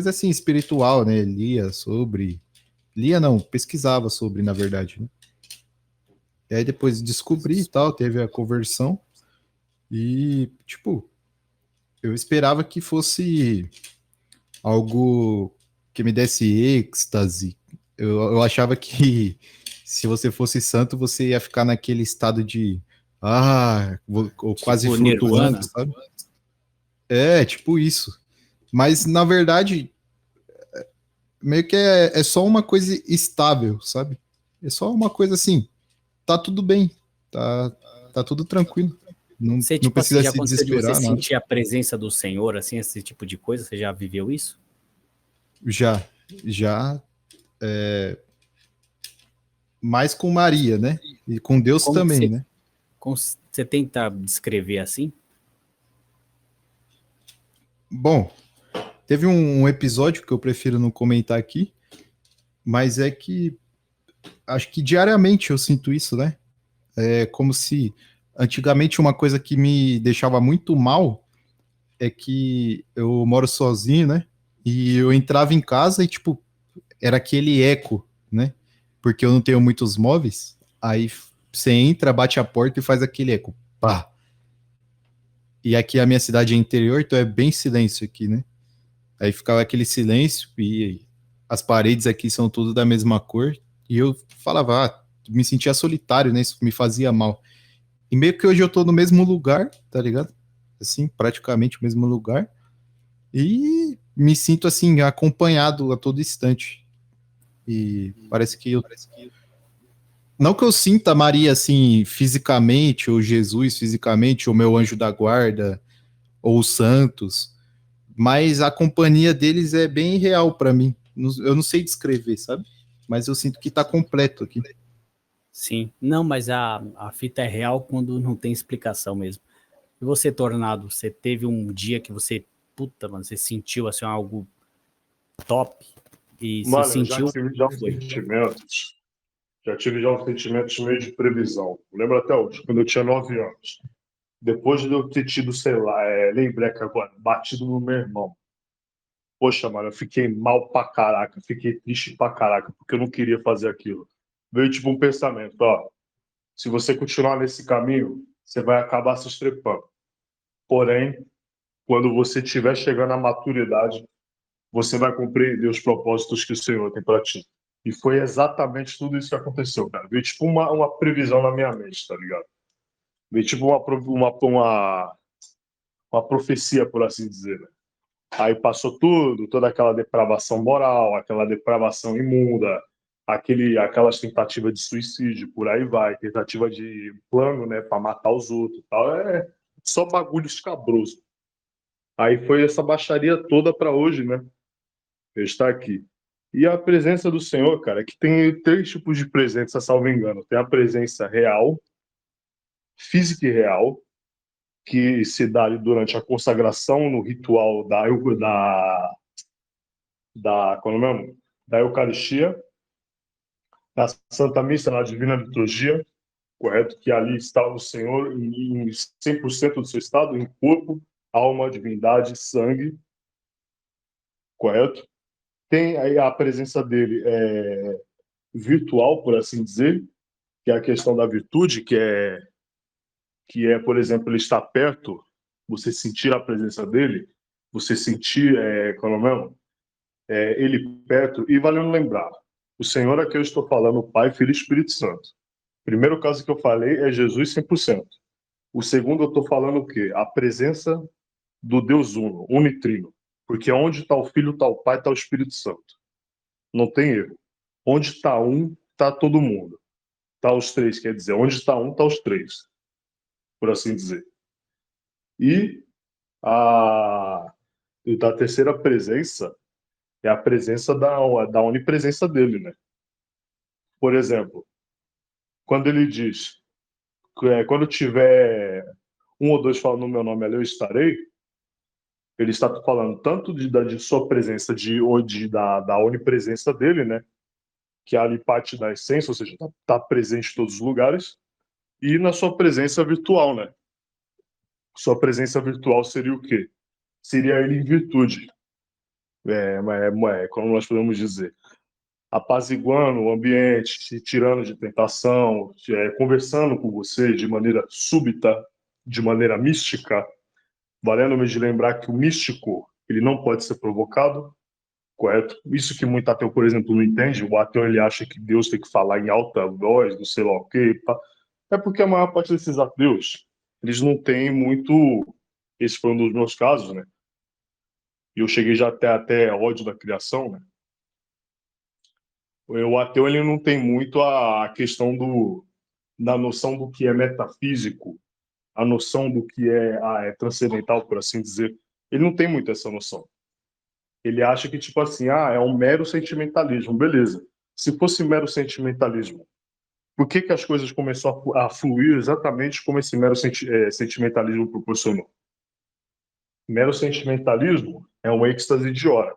assim espiritual, né? Lia não, pesquisava sobre, na verdade, né? E aí depois descobri e tal, teve a conversão e, tipo, eu esperava que fosse algo que me desse êxtase. Eu achava que se você fosse santo, você ia ficar naquele estado de ou quase Tipo flutuando, Nirvana? sabe? É, tipo isso. Mas na verdade, meio que é só uma coisa estável, sabe? É só uma coisa assim, tá tudo bem, tá, tá tudo tranquilo. Não, Você, não tipo assim, precisa já se aconteceu de você desesperar, nada. sentir a presença do Senhor, assim, esse tipo de coisa? Você já viveu isso? Já, já, mais com Maria, né? E com Deus Como que também, você, né? você tenta descrever assim? Bom, teve um episódio que eu prefiro não comentar aqui, mas é que acho que diariamente eu sinto isso, né? É como se antigamente uma coisa que me deixava muito mal é que eu moro sozinho, né? E eu entrava em casa e, tipo, era aquele eco, né? Porque eu não tenho muitos móveis. Aí você entra, bate a porta e faz aquele eco. Pá. E aqui a minha cidade é interior, então é bem silêncio aqui, né? Aí ficava aquele silêncio e as paredes aqui são tudo da mesma cor. E eu falava, me sentia solitário, né? Isso me fazia mal. E meio que hoje eu tô no mesmo lugar, tá ligado? Assim, praticamente o mesmo lugar. E me sinto assim, acompanhado a todo instante. E parece que eu. Não que eu sinta Maria assim fisicamente, ou Jesus fisicamente, ou meu anjo da guarda, ou os santos, mas a companhia deles é bem real para mim. Eu não sei descrever, sabe? Mas eu sinto que tá completo aqui. Sim. Não, mas a fita é real quando não tem explicação mesmo. E você, Tornado, você teve um dia que você, puta, mano, você sentiu assim algo top? E se Mano, eu já sentiu, tive já uns foi. sentimentos. Já tive já uns sentimentos meio de previsão. Eu lembro até hoje, quando eu tinha 9 anos. Depois de eu ter tido, sei lá, lembrei que agora, batido no meu irmão. Poxa, mano, eu fiquei mal pra caraca, fiquei triste pra caraca, porque eu não queria fazer aquilo. Veio tipo um pensamento, ó, se você continuar nesse caminho, você vai acabar se estrepando. Porém, quando você estiver chegando à maturidade, você vai compreender os propósitos que o Senhor tem para ti. E foi exatamente tudo isso que aconteceu, cara. Veio tipo uma previsão na minha mente, tá ligado? Veio tipo uma profecia, por assim dizer, né? Aí passou tudo, toda aquela depravação moral, aquela depravação imunda, aquelas tentativas de suicídio, por aí vai, tentativa de plano, né, para matar os outros, tal, só bagulho escabroso. Aí foi essa baixaria toda para hoje, né? Eu estar aqui. E a presença do Senhor, cara, que tem três tipos de presença, salvo engano. Tem a presença real, física e real, que se dá ali durante a consagração no ritual qual é o nome? Da Eucaristia, na Santa Missa, na Divina Liturgia, correto? Que ali está o Senhor em 100% do seu estado, em corpo, alma, divindade, sangue, correto? Tem aí a presença dele virtual, por assim dizer, que é a questão da virtude, por exemplo, ele estar perto, você sentir a presença dele, você sentir, qual é o nome? Ele perto, e valendo lembrar, o Senhor a que eu estou falando, Pai, Filho e Espírito Santo. O primeiro caso que eu falei é Jesus 100%. O segundo eu estou falando o quê? A presença do Deus Uno, unitrino. Porque onde está o Filho, está o Pai, está o Espírito Santo. Não tem erro. Onde está um, está todo mundo. Está os três, quer dizer, onde está um, está os três, por assim dizer. E da terceira presença é a presença da onipresença dele, né? Por exemplo, quando ele diz, quando tiver um ou dois falando no meu nome, ali eu estarei, ele está falando tanto de sua presença, da onipresença dele, né? Que é ali parte da essência, ou seja, está presente em todos os lugares, e na sua presença virtual, né? Sua presença virtual seria o quê? Seria ele em virtude, como nós podemos dizer, apaziguando o ambiente, te tirando de tentação, conversando com você de maneira súbita, de maneira mística, valendo-me de lembrar que o místico ele não pode ser provocado, correto? Isso que muito ateu, por exemplo, não entende. O ateu ele acha que Deus tem que falar em alta voz, não sei lá o quê. É porque a maior parte desses ateus eles não têm muito. Esse foi um dos meus casos, né? E eu cheguei já até ódio da criação, né? O ateu ele não tem muito a questão da noção do que é metafísico, a noção do que é transcendental, por assim dizer. Ele não tem muito essa noção. Ele acha que, tipo assim, é um mero sentimentalismo. Beleza. Se fosse mero sentimentalismo, por que as coisas começaram a fluir exatamente como esse mero sentimentalismo proporcionou? Mero sentimentalismo é um êxtase de hora.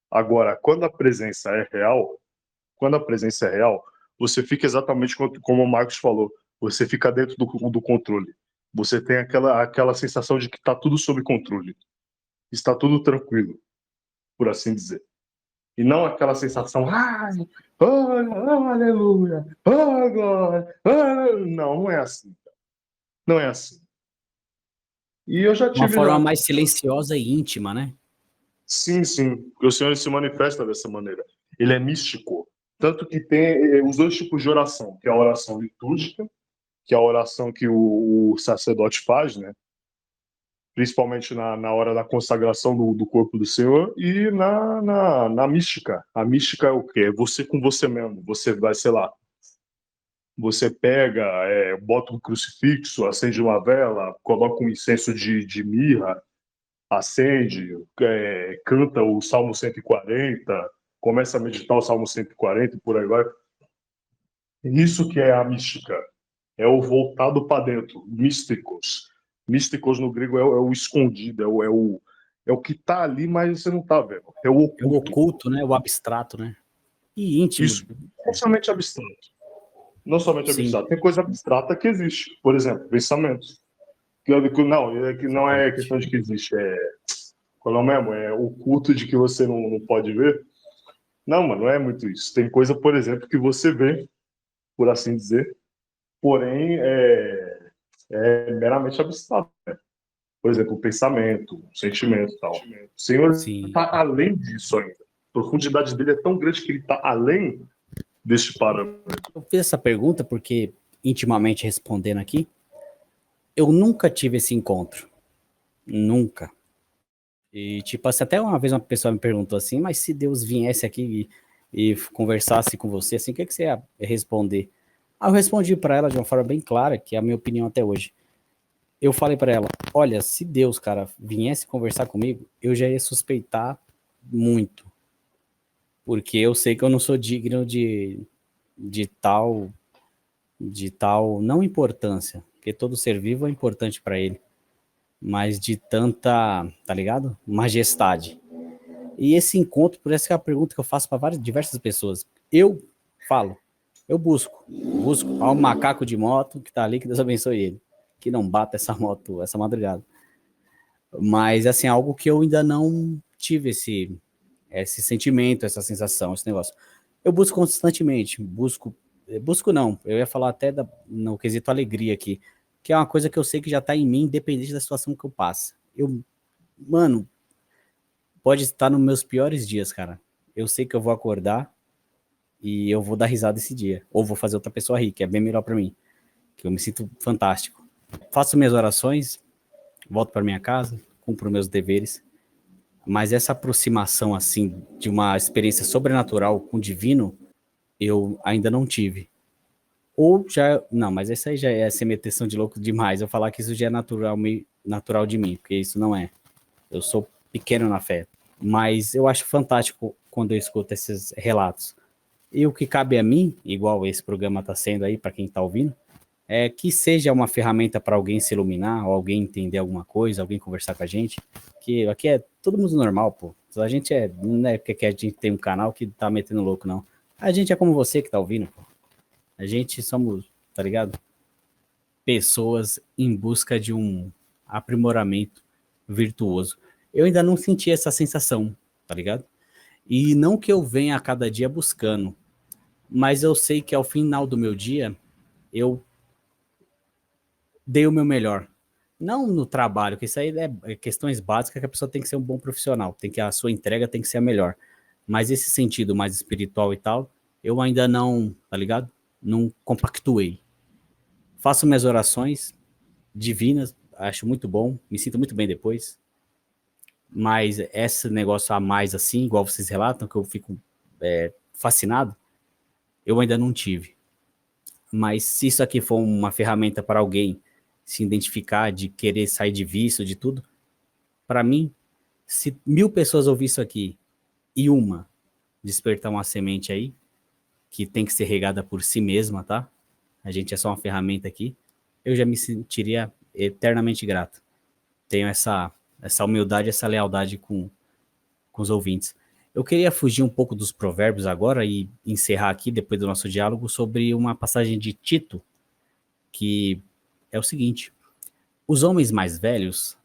Agora, quando a presença é real, você fica exatamente como o Marcos falou, você fica dentro do controle. Você tem aquela sensação de que está tudo sob controle. Está tudo tranquilo, por assim dizer. E não aquela sensação, aleluia, glória, não, não é assim. Não é assim. E eu já Uma tive... forma mais silenciosa e íntima, né? Sim, sim. Porque o Senhor se manifesta dessa maneira. Ele é místico. Tanto que tem os dois tipos de oração, que é a oração litúrgica, que é a oração que o sacerdote faz, né? Principalmente na hora da consagração do corpo do Senhor, e na mística. A mística é o quê? É você com você mesmo. Você vai, sei lá, você pega, bota um crucifixo, acende uma vela, coloca um incenso de mirra, acende, canta o Salmo 140, começa a meditar o Salmo 140 e por aí vai. Isso que é a mística. É o voltado para dentro, místicos. Místicos no grego é o escondido, é o que está ali, mas você não está vendo. É o oculto. É o oculto, né? O abstrato, né? E íntimo. Isso. Não somente abstrato. Não somente Sim. abstrato. Tem coisa abstrata que existe. Por exemplo, pensamentos. Que não é questão de que existe. Qual é o mesmo? É oculto de que você não pode ver. Não, mano, não é muito isso. Tem coisa, por exemplo, que você vê, por assim dizer, porém é meramente abstrato. Né? Por exemplo, o pensamento, o sentimento e tal. O Senhor está além disso ainda. A profundidade dele é tão grande que ele está além deste parâmetro. Eu fiz essa pergunta porque, intimamente respondendo aqui, eu nunca tive esse encontro. Nunca. E, tipo, até uma vez uma pessoa me perguntou assim, mas se Deus viesse aqui e conversasse com você, assim, o que você ia responder? Aí eu respondi para ela de uma forma bem clara, que é a minha opinião até hoje. Eu falei para ela, olha, se Deus, cara, viesse conversar comigo, eu já ia suspeitar muito. Porque eu sei que eu não sou digno de tal, não importância, porque todo ser vivo é importante para ele, mas de tanta, tá ligado? Majestade. E esse encontro, por essa que é a pergunta que eu faço para diversas pessoas. Eu falo, eu busco ao macaco de moto que tá ali, que Deus abençoe ele, que não bata essa moto essa madrugada. Mas, assim, algo que eu ainda não tive esse sentimento, essa sensação, esse negócio. Eu busco constantemente, busco não, eu ia falar até no quesito alegria aqui, que é uma coisa que eu sei que já tá em mim, independente da situação que eu passo. Mano, pode estar nos meus piores dias, cara. Eu sei que eu vou acordar e eu vou dar risada esse dia, ou vou fazer outra pessoa rir, que é bem melhor para mim, que eu me sinto fantástico. Faço minhas orações, volto para minha casa, cumpro meus deveres, mas essa aproximação, assim, de uma experiência sobrenatural com o divino, eu ainda não tive. Ou já... Não, mas essa aí já é ser meteção de louco demais, eu falar que isso já é natural de mim, porque isso não é. Eu sou pequeno na fé, mas eu acho fantástico quando eu escuto esses relatos. E o que cabe a mim, igual esse programa está sendo aí, para quem está ouvindo, é que seja uma ferramenta para alguém se iluminar, ou alguém entender alguma coisa, alguém conversar com a gente, que aqui é todo mundo normal, pô. A gente não é porque a gente tem um canal que tá metendo louco, não. A gente é como você que tá ouvindo, pô. A gente somos, tá ligado? Pessoas em busca de um aprimoramento virtuoso. Eu ainda não senti essa sensação, tá ligado? E não que eu venha a cada dia buscando, mas eu sei que ao final do meu dia, eu dei o meu melhor. Não no trabalho, que isso aí é questões básicas que a pessoa tem que ser um bom profissional, a sua entrega tem que ser a melhor. Mas esse sentido mais espiritual e tal, eu ainda não, tá ligado? Não compactuei. Faço minhas orações divinas, acho muito bom, me sinto muito bem depois. Mas esse negócio a mais assim, igual vocês relatam, que eu fico fascinado, eu ainda não tive. Mas se isso aqui for uma ferramenta para alguém se identificar, de querer sair de vício, de tudo, para mim, se 1000 pessoas ouvir isso aqui e uma despertar uma semente aí, que tem que ser regada por si mesma, tá? A gente é só uma ferramenta aqui, eu já me sentiria eternamente grato. Tenho essa humildade, essa lealdade com os ouvintes. Eu queria fugir um pouco dos provérbios agora e encerrar aqui, depois do nosso diálogo, sobre uma passagem de Tito, que é o seguinte: os homens mais velhos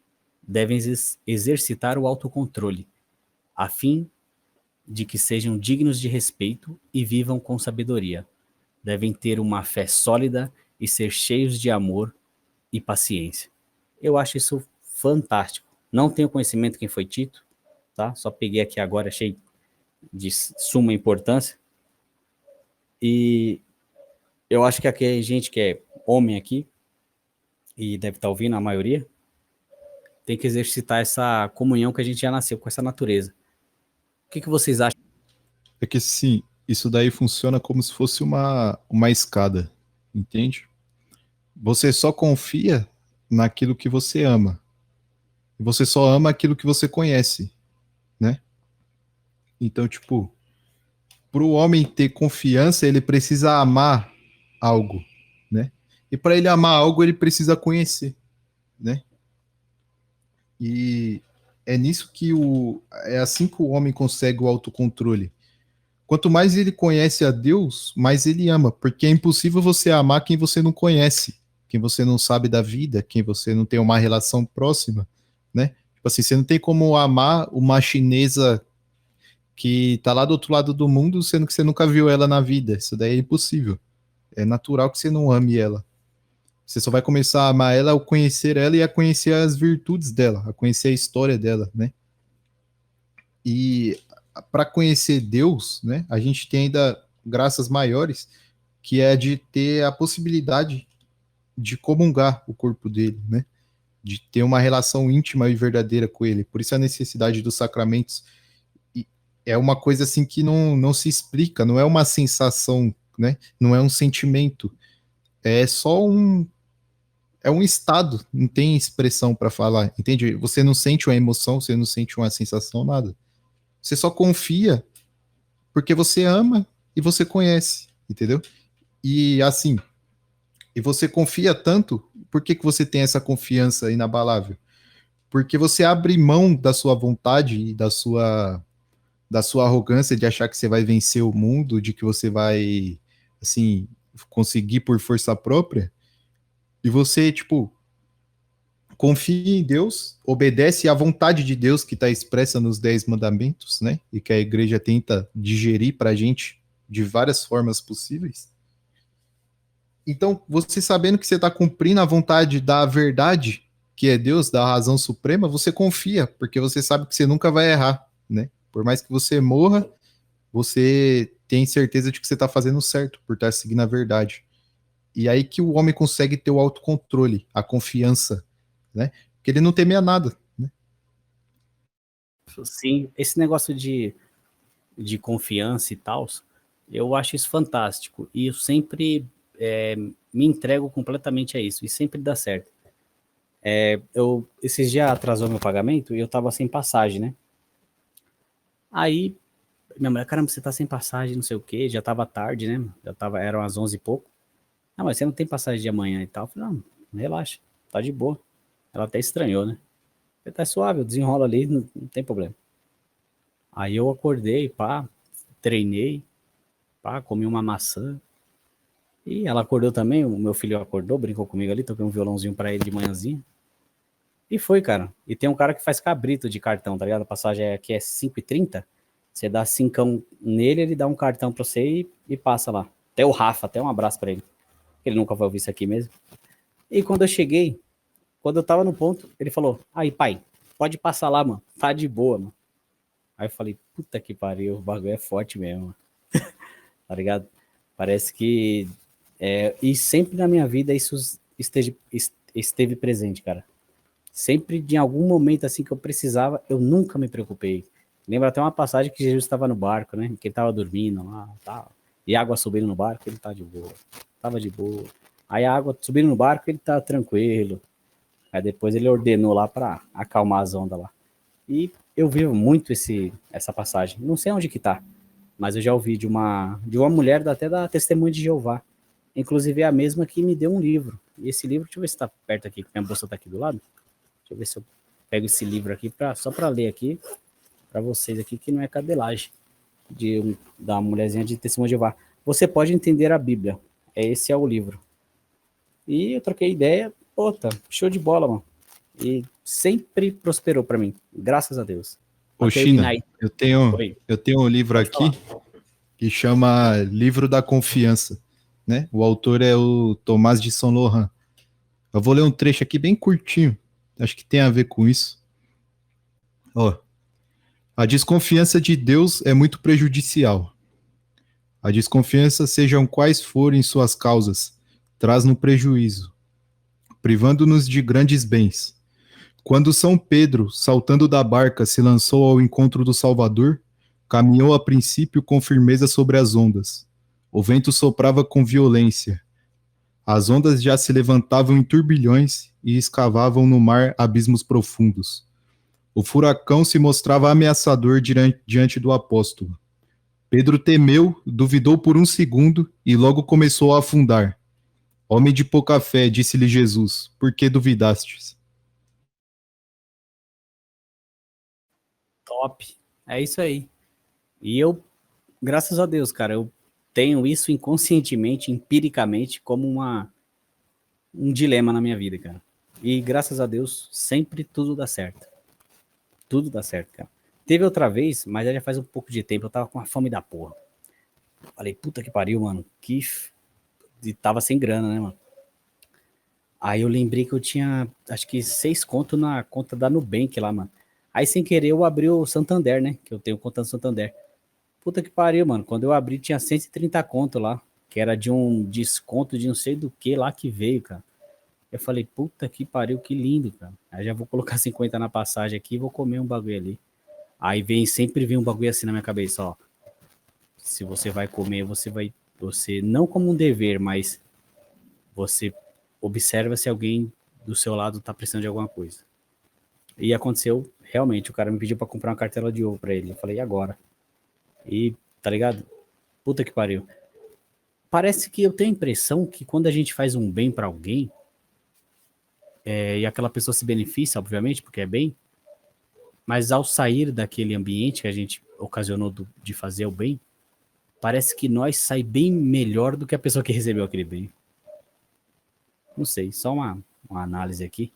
devem exercitar o autocontrole, a fim de que sejam dignos de respeito e vivam com sabedoria. Devem ter uma fé sólida e ser cheios de amor e paciência. Eu acho isso fantástico. Não tenho conhecimento quem foi Tito, tá? Só peguei aqui agora, achei de suma importância. E eu acho que a gente que é homem aqui, e deve estar ouvindo a maioria, tem que exercitar essa comunhão que a gente já nasceu com essa natureza. O que vocês acham? É que sim, isso daí funciona como se fosse uma escada, entende? Você só confia naquilo que você ama. Você só ama aquilo que você conhece, né? Então, tipo, para o homem ter confiança, ele precisa amar algo, né? E para ele amar algo, ele precisa conhecer, né? E é nisso que é assim que o homem consegue o autocontrole. Quanto mais ele conhece a Deus, mais ele ama, porque é impossível você amar quem você não conhece, quem você não sabe da vida, quem você não tem uma relação próxima, né? Tipo assim, você não tem como amar uma chinesa que tá lá do outro lado do mundo, sendo que você nunca viu ela na vida. Isso daí é impossível. É natural que você não ame ela. Você só vai começar a amar ela ao conhecer ela e a conhecer as virtudes dela, a conhecer a história dela, né? E para conhecer Deus, né, a gente tem ainda graças maiores, que é de ter a possibilidade de comungar o corpo dele, né? De ter uma relação íntima e verdadeira com ele. Por isso a necessidade dos sacramentos é uma coisa assim que não se explica, não é uma sensação, né? Não é um sentimento, é só é um estado, não tem expressão para falar, entende? Você não sente uma emoção, você não sente uma sensação, nada. Você só confia porque você ama e você conhece, entendeu? E assim, e você confia tanto por que que você tem essa confiança inabalável? Porque você abre mão da sua vontade e da sua arrogância de achar que você vai vencer o mundo, de que você vai, assim, conseguir por força própria, e você, tipo, confia em Deus, obedece à vontade de Deus que está expressa nos 10 mandamentos, né? E que a igreja tenta digerir para a gente de várias formas possíveis. Então, você sabendo que você está cumprindo a vontade da verdade, que é Deus, da razão suprema, você confia, porque você sabe que você nunca vai errar, né? Por mais que você morra, você tem certeza de que você está fazendo certo, por estar seguindo a verdade. E aí que o homem consegue ter o autocontrole, a confiança, né? Porque ele não teme a nada, né? Sim, esse negócio de confiança e tal, eu acho isso fantástico. E eu sempre me entrego completamente a isso. E sempre dá certo. Esses dias atrasou meu pagamento e eu tava sem passagem, né? Aí, minha mulher, caramba, você tá sem passagem, não sei o quê. Já tava tarde, né? Eram as 11 e pouco. Ah, mas você não tem passagem de amanhã e tal? Eu falei, não, relaxa, tá de boa. Ela até estranhou, né? Eu falei, tá suave, eu desenrolo ali, não tem problema. Aí eu acordei, pá, treinei, pá, comi uma maçã. E ela acordou também, o meu filho acordou, brincou comigo ali, toquei um violãozinho pra ele de manhãzinha. E foi, cara. E tem um cara que faz cabrito de cartão, tá ligado? A passagem aqui é 5,30. Você dá 5 nele, ele dá um cartão pra você e passa lá. Até o Rafa, até um abraço pra ele. Ele nunca vai ouvir isso aqui mesmo. E quando eu cheguei, quando eu tava no ponto, ele falou, aí pai, pode passar lá, mano. Tá de boa, mano. Aí eu falei, puta que pariu, o bagulho é forte mesmo, mano. Tá ligado? Parece que... e sempre na minha vida isso esteve presente, cara. Sempre de algum momento assim que eu precisava, eu nunca me preocupei. Lembra até uma passagem que Jesus estava no barco, né? Que ele estava dormindo lá, tal. E a água subindo no barco, ele tá de boa. Tava de boa. Aí a água subindo no barco, ele tá tranquilo. Aí depois ele ordenou lá para acalmar as ondas lá. E eu vivo muito essa passagem. Não sei onde que tá, mas eu já ouvi de uma mulher até da Testemunha de Jeová. Inclusive é a mesma que me deu um livro. E esse livro, deixa eu ver se tá perto aqui, minha bolsa tá aqui do lado. Deixa eu ver se eu pego esse livro aqui só para ler aqui para vocês aqui, que não é cadelagem da mulherzinha de Testemunho de Jeová. Você pode entender a Bíblia. Esse é o livro. E eu troquei ideia, pô, tá show de bola, mano. E sempre prosperou para mim, graças a Deus. Ô, China, eu tenho um livro Pode aqui falar. que chama Livro da Confiança, né? O autor é o Tomás de Saint Laurent. Eu vou ler um trecho aqui bem curtinho, acho que tem a ver com isso. Ó, a desconfiança de Deus é muito prejudicial. A desconfiança, sejam quais forem suas causas, traz-nos prejuízo, privando-nos de grandes bens. Quando São Pedro, saltando da barca, se lançou ao encontro do Salvador, caminhou a princípio com firmeza sobre as ondas. O vento soprava com violência. As ondas já se levantavam em turbilhões e escavavam no mar abismos profundos. O furacão se mostrava ameaçador diante do apóstolo. Pedro temeu, duvidou por um segundo e logo começou a afundar. Homem de pouca fé, disse-lhe Jesus, por que duvidastes? Top. É isso aí. E eu, graças a Deus, cara, eu tenho isso inconscientemente, empiricamente, como um dilema na minha vida, cara. E graças a Deus, sempre tudo dá certo. Tudo dá certo, cara. Teve outra vez, mas já faz um pouco de tempo, eu tava com uma fome da porra. Falei, puta que pariu, mano. E tava sem grana, né, mano? Aí eu lembrei que eu tinha, acho que 6 conto na conta da Nubank lá, mano. Aí sem querer eu abri o Santander, né? Que eu tenho conta no Santander. Puta que pariu, mano. Quando eu abri tinha 130 conto lá. Que era de um desconto de não sei do que lá que veio, cara. Eu falei, puta que pariu, que lindo, cara. Aí já vou colocar 50 na passagem aqui e vou comer um bagulho ali. Aí sempre vem um bagulho assim na minha cabeça, ó. Se você vai comer, você não como um dever, mas você observa se alguém do seu lado tá precisando de alguma coisa. E aconteceu, realmente, o cara me pediu pra comprar uma cartela de ovo pra ele. Eu falei, e agora? E, tá ligado? Puta que pariu. Parece que eu tenho a impressão que quando a gente faz um bem pra alguém, e aquela pessoa se beneficia, obviamente, porque é bem, mas ao sair daquele ambiente que a gente ocasionou de fazer o bem, parece que nós sai bem melhor do que a pessoa que recebeu aquele bem. Não sei, só uma análise aqui,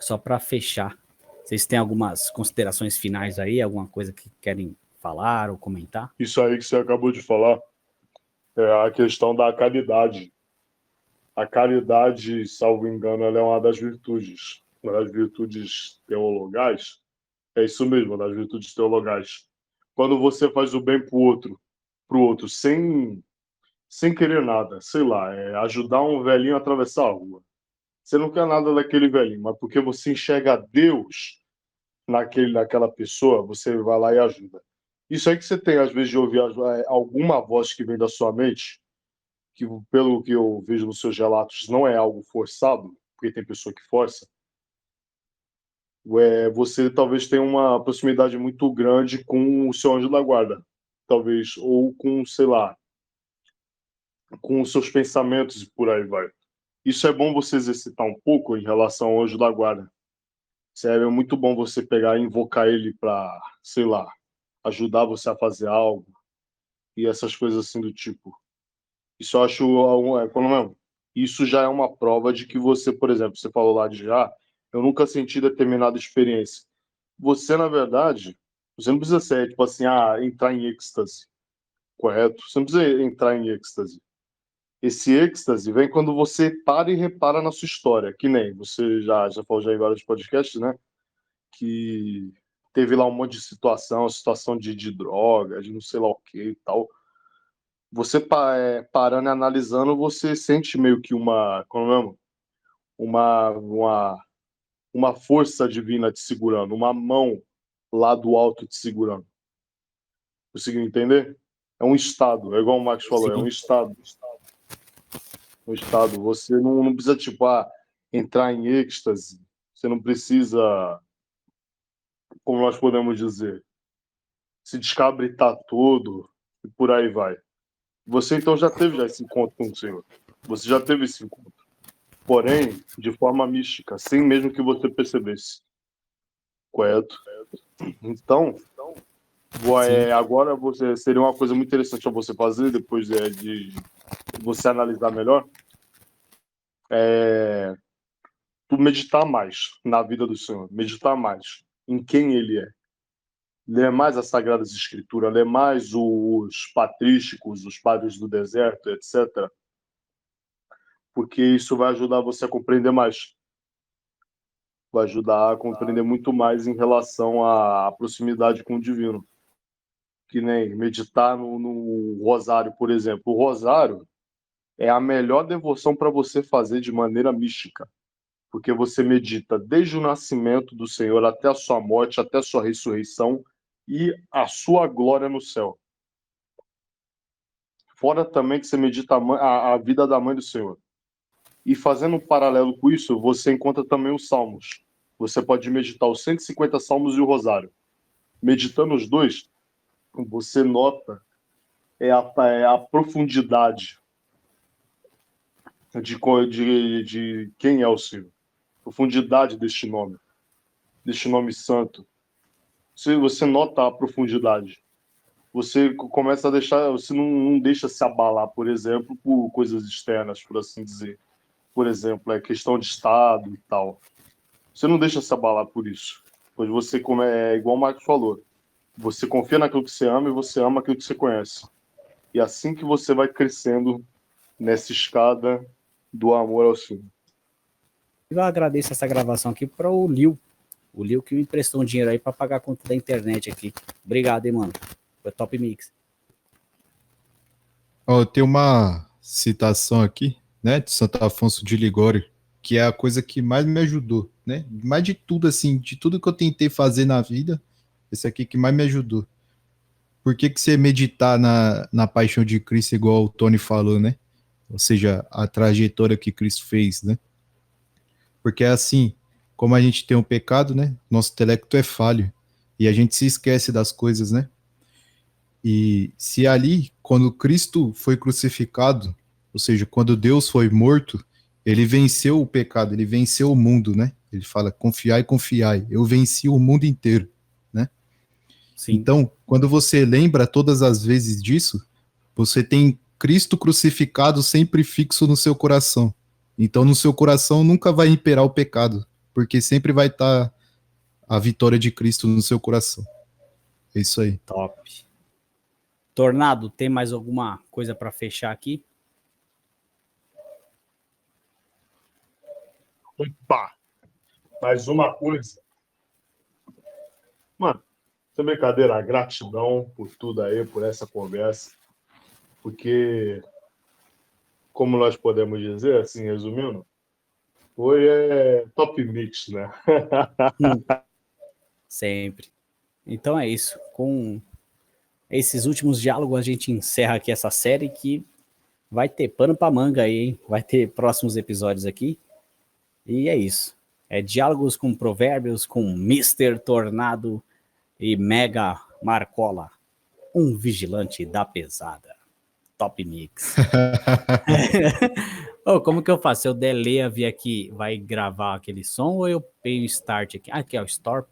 só para fechar. Vocês têm algumas considerações finais aí, alguma coisa que querem falar ou comentar? Isso aí que você acabou de falar é a questão da caridade. A caridade, salvo engano, ela é uma das virtudes teologais. É isso mesmo, uma das virtudes teologais. Quando você faz o bem pro outro sem querer nada, sei lá, ajudar um velhinho a atravessar a rua. Você não quer nada daquele velhinho, mas porque você enxerga Deus naquela pessoa, você vai lá e ajuda. Isso aí que você tem, às vezes, de ouvir alguma voz que vem da sua mente, que pelo que eu vejo nos seus relatos não é algo forçado, porque tem pessoa que força, você talvez tenha uma proximidade muito grande com o seu anjo da guarda, talvez, ou com, sei lá, com os seus pensamentos e por aí vai. Isso é bom você exercitar um pouco em relação ao anjo da guarda. Sério, é muito bom você pegar e invocar ele para, sei lá, ajudar você a fazer algo e essas coisas assim do tipo. Isso eu acho, pelo menos, isso já é uma prova de que você, por exemplo, você falou lá de eu nunca senti determinada experiência. Você, na verdade, você não precisa ser, tipo assim, entrar em êxtase, correto? Você não precisa entrar em êxtase. Esse êxtase vem quando você para e repara na sua história, que nem você já falou já em vários podcasts, né? Que teve lá um monte de situação de droga, de não sei lá o que e tal. Você parando e analisando, você sente meio que como é mesmo? Uma força divina te segurando, uma mão lá do alto te segurando. Conseguiu entender? É um estado, é igual o Max falou, é um Sim. estado. Um estado. Você não precisa, tipo, entrar em êxtase. Você não precisa, como nós podemos dizer, se descabritar todo e por aí vai. Você então já teve esse encontro com o Senhor. Você já teve esse encontro. Porém, de forma mística, sem mesmo que você percebesse. Correto? Então, agora seria uma coisa muito interessante para você fazer, depois de você analisar melhor, tu meditar mais na vida do Senhor, meditar mais em quem Ele é. Ler mais as Sagradas Escrituras, ler mais os patrísticos, os padres do deserto, etc. Porque isso vai ajudar você a compreender mais. Vai ajudar a compreender muito mais em relação à proximidade com o divino. Que nem meditar no rosário, por exemplo. O rosário é a melhor devoção para você fazer de maneira mística. Porque você medita desde o nascimento do Senhor até a sua morte, até a sua ressurreição e a sua glória no céu. Fora também que você medita a vida da mãe do Senhor. E fazendo um paralelo com isso, você encontra também os salmos. Você pode meditar os 150 salmos e o rosário. Meditando os dois, você nota a profundidade de quem é o Senhor. Profundidade deste nome santo. Você nota a profundidade. Você começa a deixar, você não deixa se abalar, por exemplo, por coisas externas, por assim dizer. Por exemplo, questão de Estado e tal. Você não deixa se abalar por isso. Pois você, igual o Marcos falou, você confia naquilo que você ama e você ama aquilo que você conhece. E assim que você vai crescendo nessa escada do amor ao Senhor. Eu agradeço essa gravação aqui para o Lil que me emprestou um dinheiro aí para pagar a conta da internet aqui. Obrigado, hein, mano. Foi top mix. Tem uma citação aqui, né, de Santo Afonso de Ligório, que é a coisa que mais me ajudou, né? Mais de tudo, assim, de tudo que eu tentei fazer na vida, esse aqui que mais me ajudou. Por que você meditar na paixão de Cristo, igual o Tony falou, né? Ou seja, a trajetória que Cristo fez, né? Porque é assim, como a gente tem um pecado, né? Nosso intelecto é falho. E a gente se esquece das coisas, né? E se ali, quando Cristo foi crucificado, ou seja, quando Deus foi morto, Ele venceu o pecado, ele venceu o mundo, né? Ele fala, confiai, confiai. Eu venci o mundo inteiro, né? Sim. Então, quando você lembra todas as vezes disso, você tem Cristo crucificado sempre fixo no seu coração. Então, no seu coração nunca vai imperar o pecado, porque sempre vai estar a vitória de Cristo no seu coração. É isso aí. Top. Tornado, tem mais alguma coisa para fechar aqui? Opa! Mais uma coisa. Mano, sem brincadeira, gratidão por tudo aí, por essa conversa. Porque, como nós podemos dizer, assim, resumindo, foi top mix, né? Sempre. Então é isso. Com esses últimos diálogos, a gente encerra aqui essa série que vai ter pano pra manga aí, hein? Vai ter próximos episódios aqui. E é isso. É diálogos com provérbios, com Mr. Tornado e Mega Marcola. Um vigilante da pesada. Top mix. Oh, como que eu faço? Se eu der Leia vir aqui, vai gravar aquele som ou eu ponho start aqui? Ah, aqui, ó, stop